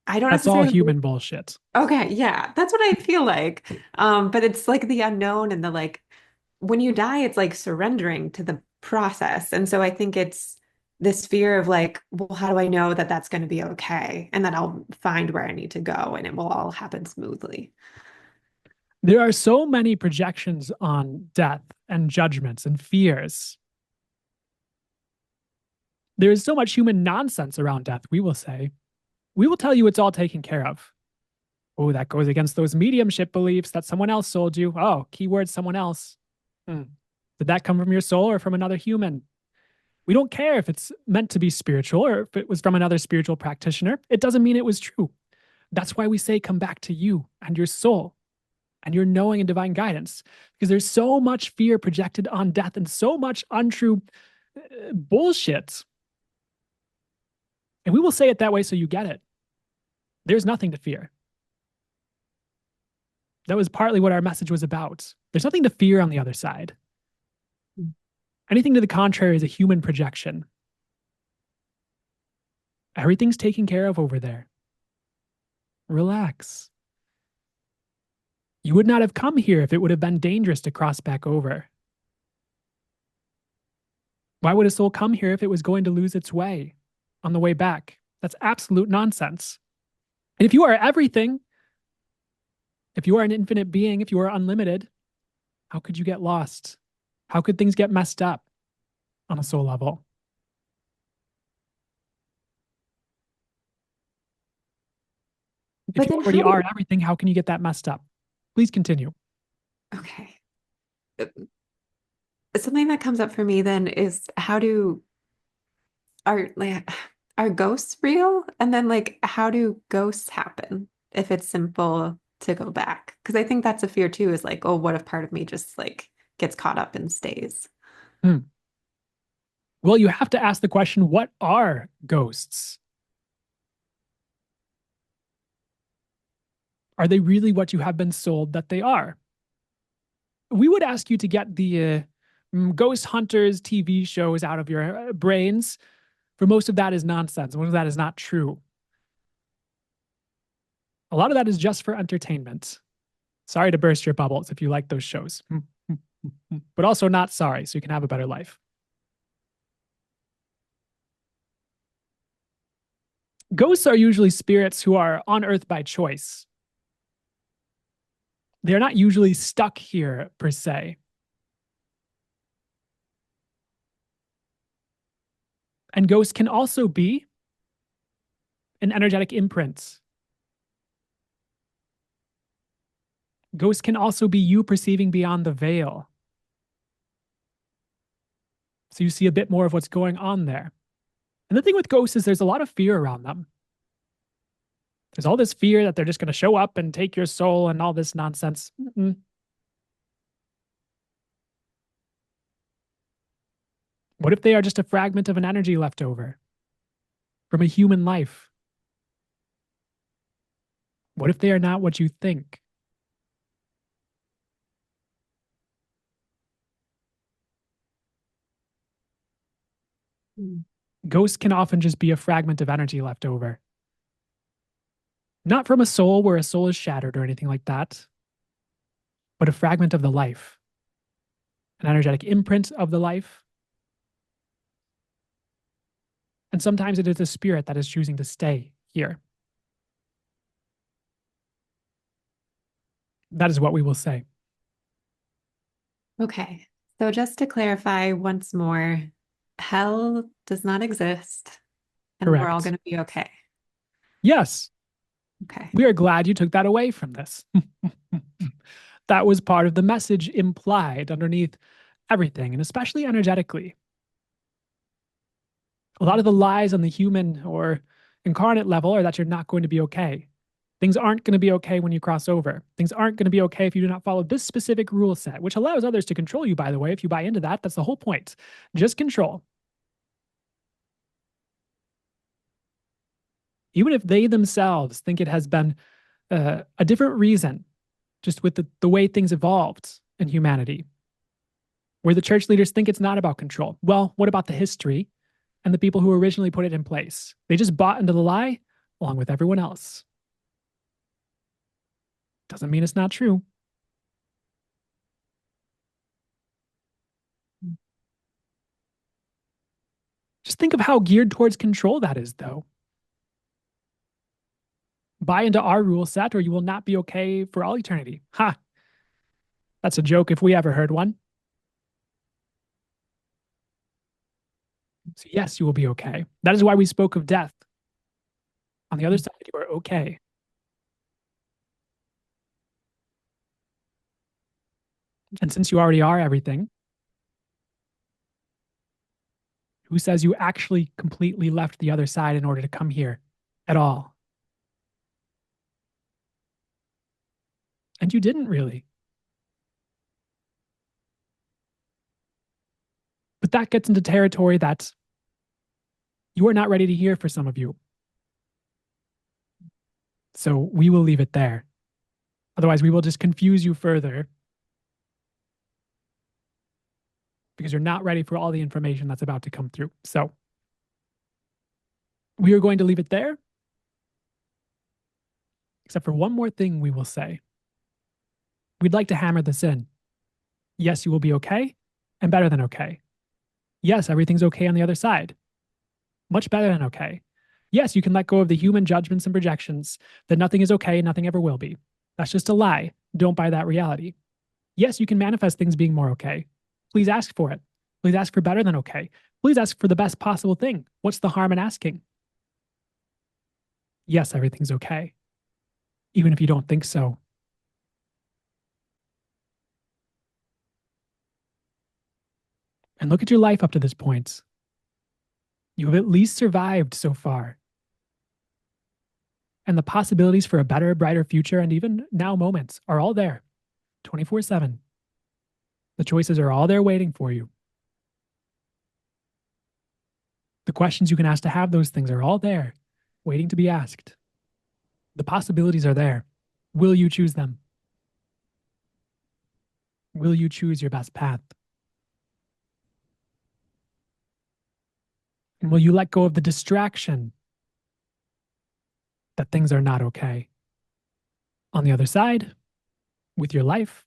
I don't That's all necessarily believe. human bullshit. Okay, yeah, that's what I feel like. But it's like the unknown and the like when you die, it's like surrendering to the process. And so I think it's this fear of like, well, how do I know that that's going to be okay? And that I'll find where I need to go and it will all happen smoothly. There are so many projections on death and judgments and fears. There is so much human nonsense around death, we will say. We will tell you it's all taken care of. Oh, that goes against those mediumship beliefs that someone else sold you. Oh, keyword someone else. Did that come from your soul or from another human? We don't care if it's meant to be spiritual or if it was from another spiritual practitioner. It doesn't mean it was true. That's why we say come back to you and your soul and your knowing and divine guidance, because there's so much fear projected on death and so much untrue bullshit. And we will say it that way so you get it. There's nothing to fear. That was partly what our message was about. There's nothing to fear on the other side. Anything to the contrary is a human projection. Everything's taken care of over there. Relax. You would not have come here if it would have been dangerous to cross back over. Why would a soul come here if it was going to lose its way on the way back? That's absolute nonsense. And if you are everything, if you are an infinite being, if you are unlimited, how could you get lost? How could things get messed up on a soul level? If But you then already how are do, everything, how can you get that messed up? Please continue. okay. Uh, Something that comes up for me then is how do are like are ghosts real? And then like how do ghosts happen if it's simple to go back? Because I think that's a fear too, is like, oh, what if part of me just like gets caught up and stays? Hmm. Well, you have to ask the question, what are ghosts? Are they really what you have been sold that they are? We would ask you to get the Ghost Hunters TV shows out of your brains, for most of that is nonsense. Most of that is not true. A lot of that is just for entertainment. Sorry to burst your bubbles if you like those shows, but also not sorry, so you can have a better life. Ghosts are usually spirits who are on Earth by choice. They're not usually stuck here per se. And ghosts can also be an energetic imprint. Ghosts can also be you perceiving beyond the veil. So you see a bit more of what's going on there. And the thing with ghosts is there's a lot of fear around them. There's all this fear that they're just going to show up and take your soul and all this nonsense. Mm-mm. What if they are just a fragment of an energy left over from a human life? What if they are not what you think? Mm. Ghosts can often just be a fragment of energy left over. Not from a soul where a soul is shattered or anything like that, but a fragment of the life, an energetic imprint of the life. And sometimes it is a spirit that is choosing to stay here. That is what we will say. Okay. So just to clarify once more, hell does not exist and we're all Correct. going to be okay. Yes, Okay. we are glad you took that away from this. That was part of the message implied underneath everything, and especially energetically. A lot of the lies on the human or incarnate level are that you're not going to be okay. Things aren't going to be okay when you cross over. Things aren't going to be okay if you do not follow this specific rule set, which allows others to control you, by the way. If you buy into that, that's the whole point. Just control. Even if they themselves think it has been a different reason, just with the way things evolved in humanity, where the church leaders think it's not about control. Well, what about the history and the people who originally put it in place? They just bought into the lie along with everyone else. Doesn't mean it's not true. Just think of how geared towards control that is, though. Buy into our rule set or you will not be okay for all eternity. Ha! That's a joke if we ever heard one. So, yes, you will be okay. That is why we spoke of death. On the other side, you are okay. And since you already are everything, who says you actually completely left the other side in order to come here at all? And you didn't really. But that gets into territory that you are not ready to hear for some of you. So we will leave it there. Otherwise, we will just confuse you further because you're not ready for all the information that's about to come through. So we are going to leave it there, except for one more thing we will say. We'd like to hammer this in. Yes, you will be okay, and better than okay. Yes, everything's okay on the other side. Much better than okay. Yes, you can let go of the human judgments and projections that nothing is okay and nothing ever will be. That's just a lie. Don't buy that reality. Yes, you can manifest things being more okay. Please ask for it. Please ask for better than okay. Please ask for the best possible thing. What's the harm in asking? Yes, everything's okay, even if you don't think so. And look at your life up to this point. You have at least survived so far. And the possibilities for a better, brighter future and even now moments are all there 24/7. The choices are all there waiting for you. The questions you can ask to have those things are all there waiting to be asked. The possibilities are there. Will you choose them? Will you choose your best path? And will you let go of the distraction that things are not okay? On the other side, with your life,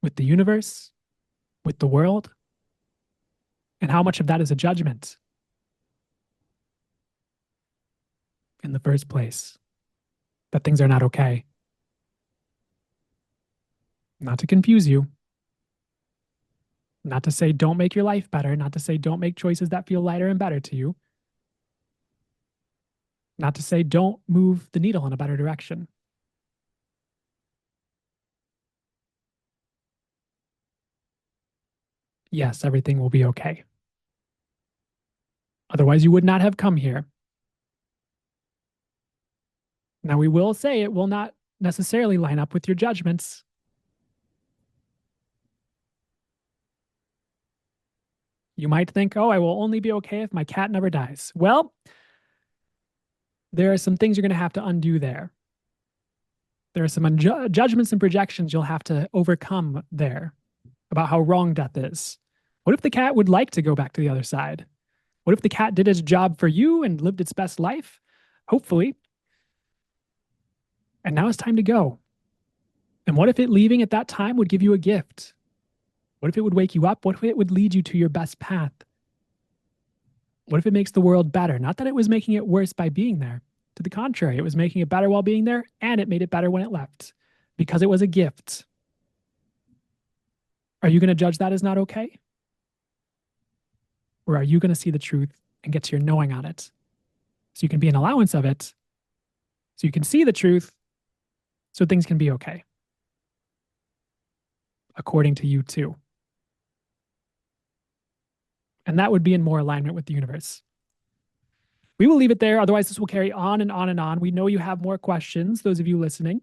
with the universe, with the world, and how much of that is a judgment in the first place, that things are not okay. Not to confuse you, not to say don't make your life better, not to say don't make choices that feel lighter and better to you, not to say don't move the needle in a better direction. Yes, everything will be okay. Otherwise, you would not have come here. Now, we will say it will not necessarily line up with your judgments. You might think, oh, I will only be okay if my cat never dies. Well, there are some things you're going to have to undo there. There are some judgments and projections you'll have to overcome there about how wrong death is. What if the cat would like to go back to the other side? What if the cat did its job for you and lived its best life? Hopefully. And now it's time to go. And what if it leaving at that time would give you a gift? What if it would wake you up? What if it would lead you to your best path? What if it makes the world better? Not that it was making it worse by being there. To the contrary, it was making it better while being there, and it made it better when it left because it was a gift. Are you going to judge that as not okay? Or are you going to see the truth and get to your knowing on it? So you can be an allowance of it, so you can see the truth, so things can be okay, according to you too. And that would be in more alignment with the universe. We will leave it there. Otherwise, this will carry on and on and on. We know you have more questions, those of you listening.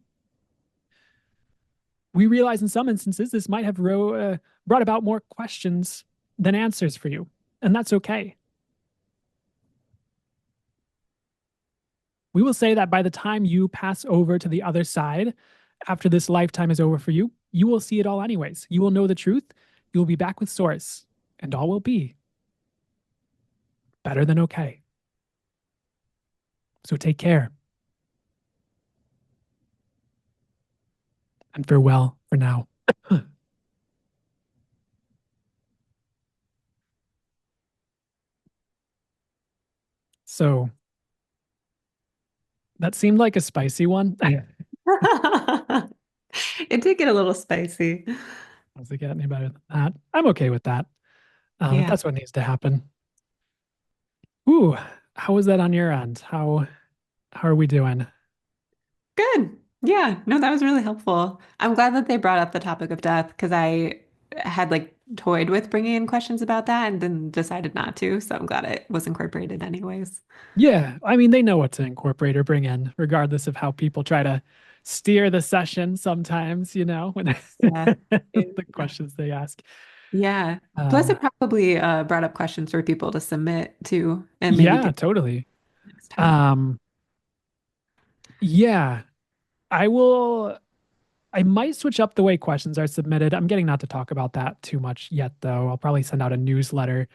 We realize in some instances this might have brought about more questions than answers for you, and that's okay. We will say that by the time you pass over to the other side, after this lifetime is over for you, you will see it all anyways. You will know the truth. You will be back with Source, and all will be better than okay. So take care. And farewell for now. So that seemed like a spicy one. It did get a little spicy. Does it get any better than that? I'm okay with that. If Yeah. that's what needs to happen. Ooh, how was that on your end? How are we doing? Good. Yeah. No, that was really helpful. I'm glad that they brought up the topic of death because I had like toyed with bringing in questions about that and then decided not to. So I'm glad it was incorporated anyways. Yeah, I mean they know what to incorporate or bring in, regardless of how people try to steer the session sometimes, when Yeah. the questions they ask. Yeah. Plus, Um, it probably brought up questions for people to submit to and maybe yeah, do totally. next time. Um, Yeah, I will. I might switch up the way questions are submitted. I'm getting not to talk about that too much yet, though. I'll probably send out a newsletter,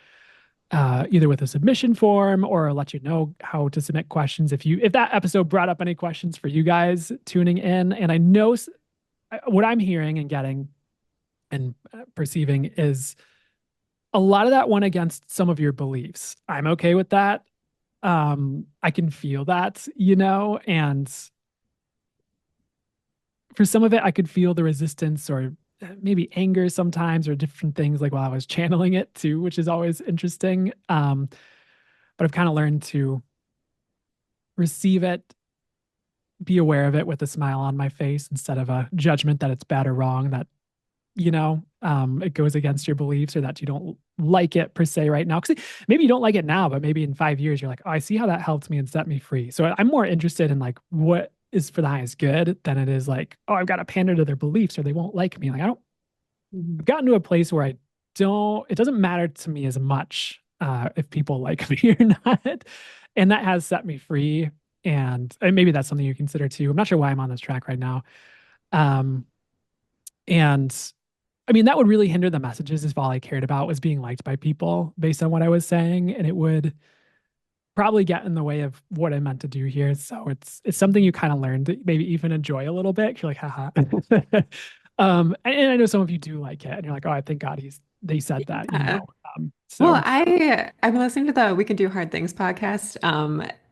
either with a submission form or let you know how to submit questions if that episode brought up any questions for you guys tuning in. And I know what I'm hearing and getting and perceiving is a lot of that went against some of your beliefs. I'm okay with that. I can feel that, and for some of it, I could feel the resistance or maybe anger sometimes or different things like while I was channeling it too, which is always interesting. But I've kind of learned to receive it, be aware of it with a smile on my face instead of a judgment that it's bad or wrong, that, it goes against your beliefs or that you don't like it per se right now. Because maybe you don't like it now, but maybe in 5 years, you're like, oh, I see how that helped me and set me free. So I'm more interested in like what is for the highest good than it is like, oh, I've got to pander to their beliefs or they won't like me. Like I've Mhm. gotten to a place where it doesn't matter to me as much if people like me or not. And that has set me free. And maybe that's something you consider too. I'm not sure why I'm on this track right now. Um, and I mean, that would really hinder the messages if all I cared about was being liked by people based on what I was saying. And it would probably get in the way of what I meant to do here. So it's something you kind of learn to maybe even enjoy a little bit. You're like, haha. And I know some of you do like it, and you're like, oh, I thank God they said that, Yeah. Well, So I've been listening to the We Can Do Hard Things podcast,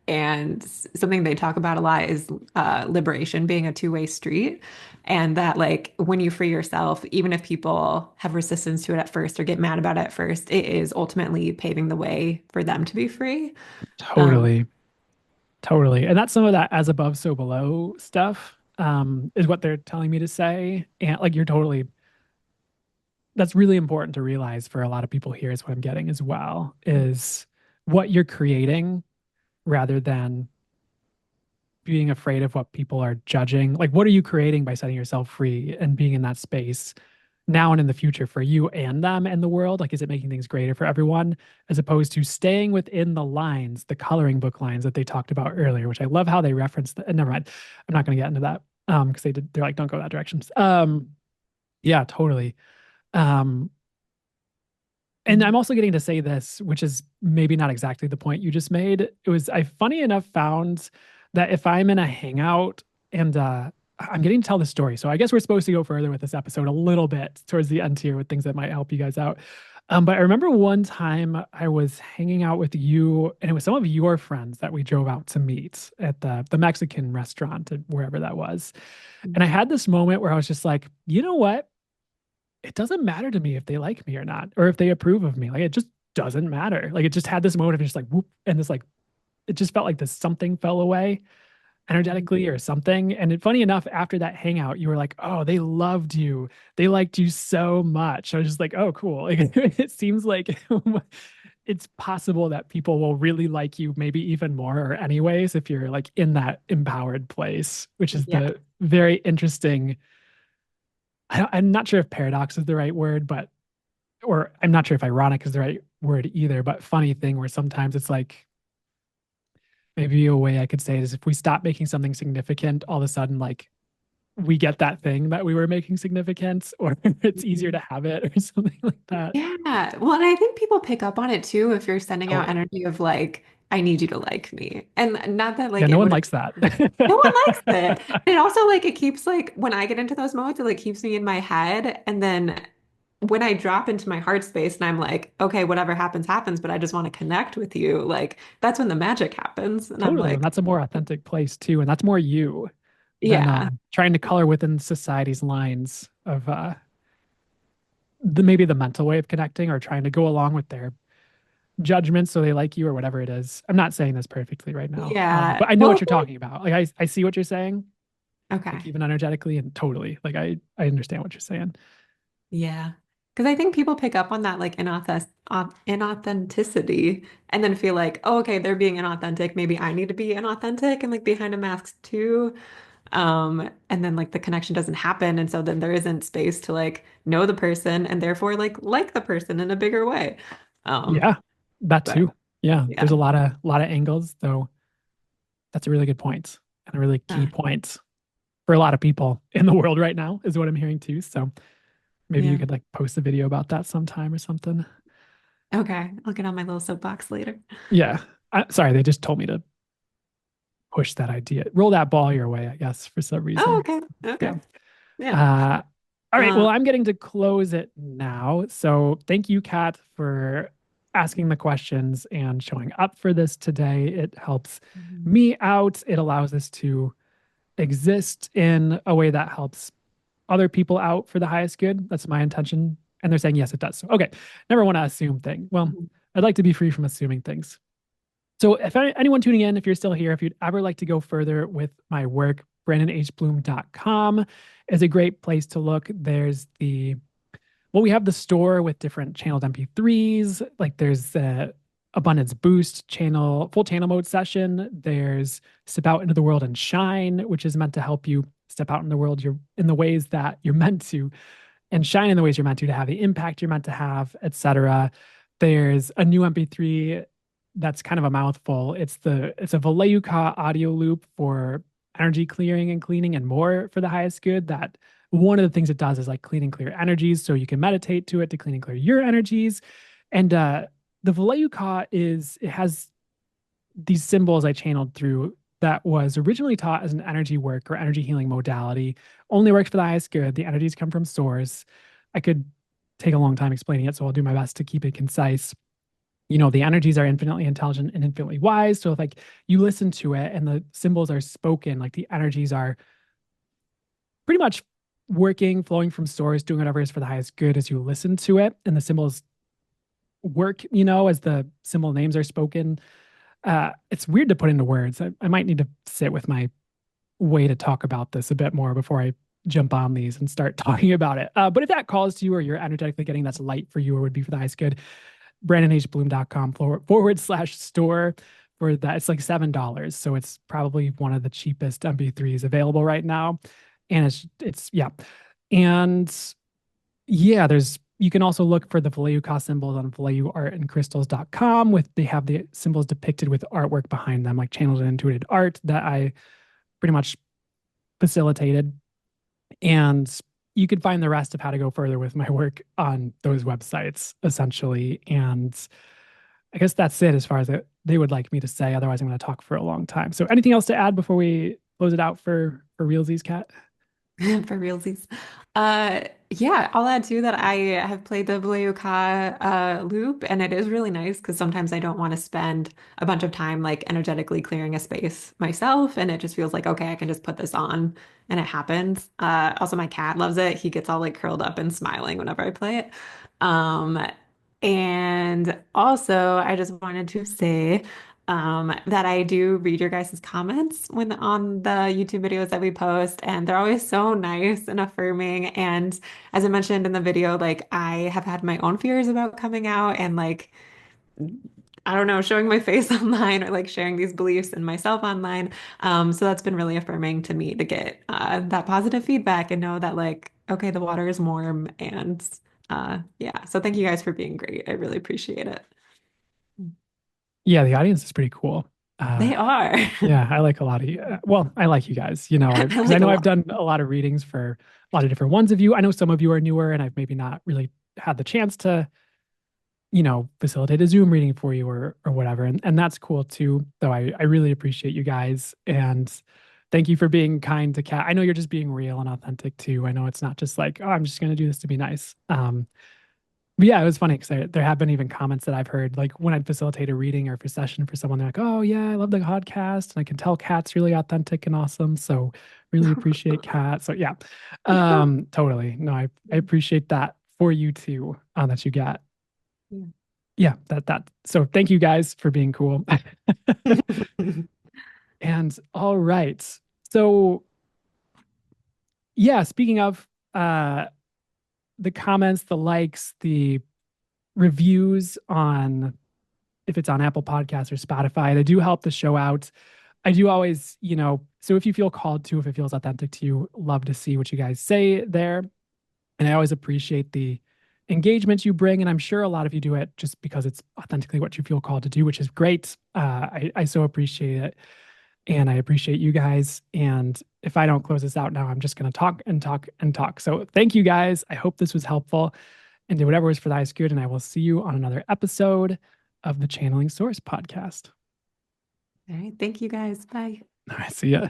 and something they talk about a lot is liberation being a two-way street, and that like when you free yourself, even if people have resistance to it at first or get mad about it at first, it is ultimately paving the way for them to be free. Um, totally, totally. And that's some of that as above, so below stuff, is what they're telling me to say. And like that's really important to realize for a lot of people here is what I'm getting as well, is what you're creating rather than being afraid of what people are judging. Like, what are you creating by setting yourself free and being in that space now and in the future for you and them and the world? Like, is it making things greater for everyone as opposed to staying within the lines, the coloring book lines that they talked about earlier, which I love how they referenced that. And never mind, I'm not going to get into that because they're like, don't go that direction. Yeah, totally. Um, and I'm also getting to say this, which is maybe not exactly the point you just made. I funny enough found that if I'm in a hangout and I'm getting to tell the story. So I guess we're supposed to go further with this episode a little bit towards the end here with things that might help you guys out. But I remember one time I was hanging out with you, and it was some of your friends that we drove out to meet at the Mexican restaurant, wherever that was. And I had this moment where I was just like, you know what? It doesn't matter to me if they like me or not, or if they approve of me. Like it just doesn't matter. Like it just had this moment of just like whoop, and this like it just felt like this something fell away energetically or something. And funny enough, after that hangout, you were like, "Oh, they loved you. They liked you so much." I was just like, "Oh, cool." Like it seems like it's possible that people will really like you, maybe even more, or anyways, if you're like in that empowered place, which is yeah. the very interesting. I'm not sure if paradox is the right word, but or I'm not sure if ironic is the right word either, but funny thing where sometimes it's like maybe a way I could say it is if we stop making something significant, all of a sudden like we get that thing that we were making significant, or it's easier to have it or something like that. Yeah. Well, and I think people pick up on it too if you're sending out Totally. energy of like, I need you to like me. And not that Yeah, like no it one would, likes that. no one likes it. And also like it keeps like when I get into those moments, it like keeps me in my head. And then when I drop into my heart space and I'm like, okay, whatever happens, happens, but I just want to connect with you, like that's when the magic happens. And I'm Totally. And like, that's a more authentic place too. And that's more you than yeah, trying to color within society's lines of maybe the mental way of connecting or trying to go along with their judgment so they like you or whatever it is. I'm not saying this perfectly right now, yeah. but I know what Well, you're talking about. Like I see what you're saying, like okay. even energetically and totally. Like I understand what you're saying. Yeah. Because I think people pick up on that like inauthenticity and then feel like, oh, okay, they're being inauthentic. Maybe I need to be inauthentic and like behind a mask too. And then like the connection doesn't happen. And so then there isn't space to like know the person and therefore like the person in a bigger way. Um, Yeah, that but too. Yeah, yeah. there's a lot of angles, though. That's a really good point. a really key Uh, point for a lot of people in the world right now, is what I'm hearing too. So maybe you yeah. could like post a video about that sometime or something. Okay. I'll get on my little soapbox later. Yeah. Sorry, they just told me to push that idea, roll that ball your way, I guess, for some Oh, reason. okay. Yeah. Okay. Yeah. Uh, all right. Uh, Well, I'm getting to close it now. So thank you, Kat, for asking the questions and showing up for this today. It helps mhm. me out. It allows us to exist in a way that helps other people out for the highest good. That's my intention. And they're saying, yes, it does. So, okay. Never want to assume things. Well, Mhm. I'd like to be free from assuming things. So, if anyone tuning in, if you're still here, if you'd ever like to go further with my work, brandonhbloom.com is a great place to look. We have the store with different channeled MP3s. Like there's the Abundance Boost channel, full channel mode session. There's Step Out into the World and Shine, which is meant to help you step out in the world you're in the ways that you're meant to, and shine in the ways you're meant to have the impact you're meant to have, etc. There's a new MP3 that's kind of a mouthful. It's a Valeuka audio loop for energy clearing and cleaning and more for the highest good. That one of the things it does is like clean and clear energies, so you can meditate to it to clean and clear your energies. And the Valeuka it has these symbols I channeled through that was originally taught as an energy work or energy healing modality, only works for the highest good. The energies come from source. I could take a long time explaining it, so I'll do my best to keep it concise. The energies are infinitely intelligent and infinitely wise. So if like you listen to it and the symbols are spoken, like the energies are pretty much working, flowing from source, doing whatever is for the highest good as you listen to it. And the symbols work, as the symbol names are spoken. It's weird to put into words. I might need to sit with my way to talk about this a bit more before I jump on these and start talking about it. But if that calls to you or you're energetically getting that's light for you or would be for the highest good, brandonhbloom.com / store for that. It's like $7. So it's probably one of the cheapest MP3s available right now. And it's yeah. And yeah, you can also look for the Vallejo symbols on vallejoartandcrystals.com they have the symbols depicted with artwork behind them, like channeled and intuited art that I pretty much facilitated. And you can find the rest of how to go further with my work on those websites, essentially. And I guess that's it as far as they would like me to say. Otherwise, I'm going to talk for a long time. So, anything else to add before we close it out for realsies, Kat? For realsies. Yeah, I'll add too that I have played the Bleuka loop, and it is really nice because sometimes I don't want to spend a bunch of time like energetically clearing a space myself, and it just feels like okay, I can just put this on and it happens. Also, my cat loves it. He gets all like curled up and smiling whenever I play it. Um, and also, I just wanted to say that I do read your guys' comments when on the YouTube videos that we post, and they're always so nice and affirming. And as I mentioned in the video, like I have had my own fears about coming out and like I don't know, showing my face online or like sharing these beliefs in myself online. So that's been really affirming to me to get that positive feedback and know that like, okay, the water is warm and yeah. So thank you guys for being great. I really appreciate it. Yeah, the audience is pretty cool. Uh, They are. yeah, I like a lot of you. Well, I like you guys, I because I like a know I've lot. done a lot of readings for a lot of different ones of you. I know some of you are newer and I've maybe not really had the chance to facilitate a Zoom reading for you or whatever. And that's cool too. Though I really appreciate you guys and thank you for being kind to Kat. I know you're just being real and authentic too. I know it's not just like, oh, I'm just gonna do this to be nice. But yeah, it was funny because there have been even comments that I've heard, like when I'd facilitate a reading or a session for someone, they're like, "Oh yeah, I love the podcast, and I can tell Kat's really authentic and awesome." So really appreciate Kat. So yeah, totally. No, I appreciate that for you too, that you got. Yeah, that. So thank you guys for being cool. And all right, so yeah, speaking of the comments, the likes, the reviews on if it's on Apple Podcasts or Spotify. They do help the show out. I do always, so if you feel called to, if it feels authentic to you, love to see what you guys say there. And I always appreciate the engagement you bring. And I'm sure a lot of you do it just because it's authentically what you feel called to do, which is great. I so appreciate it. And I appreciate you guys. And if I don't close this out now, I'm just going to talk and talk and talk. So thank you guys. I hope this was helpful and do whatever is for thy highest good. And I will see you on another episode of the Channeling Source podcast. All right. Thank you guys. Bye. All right. See ya.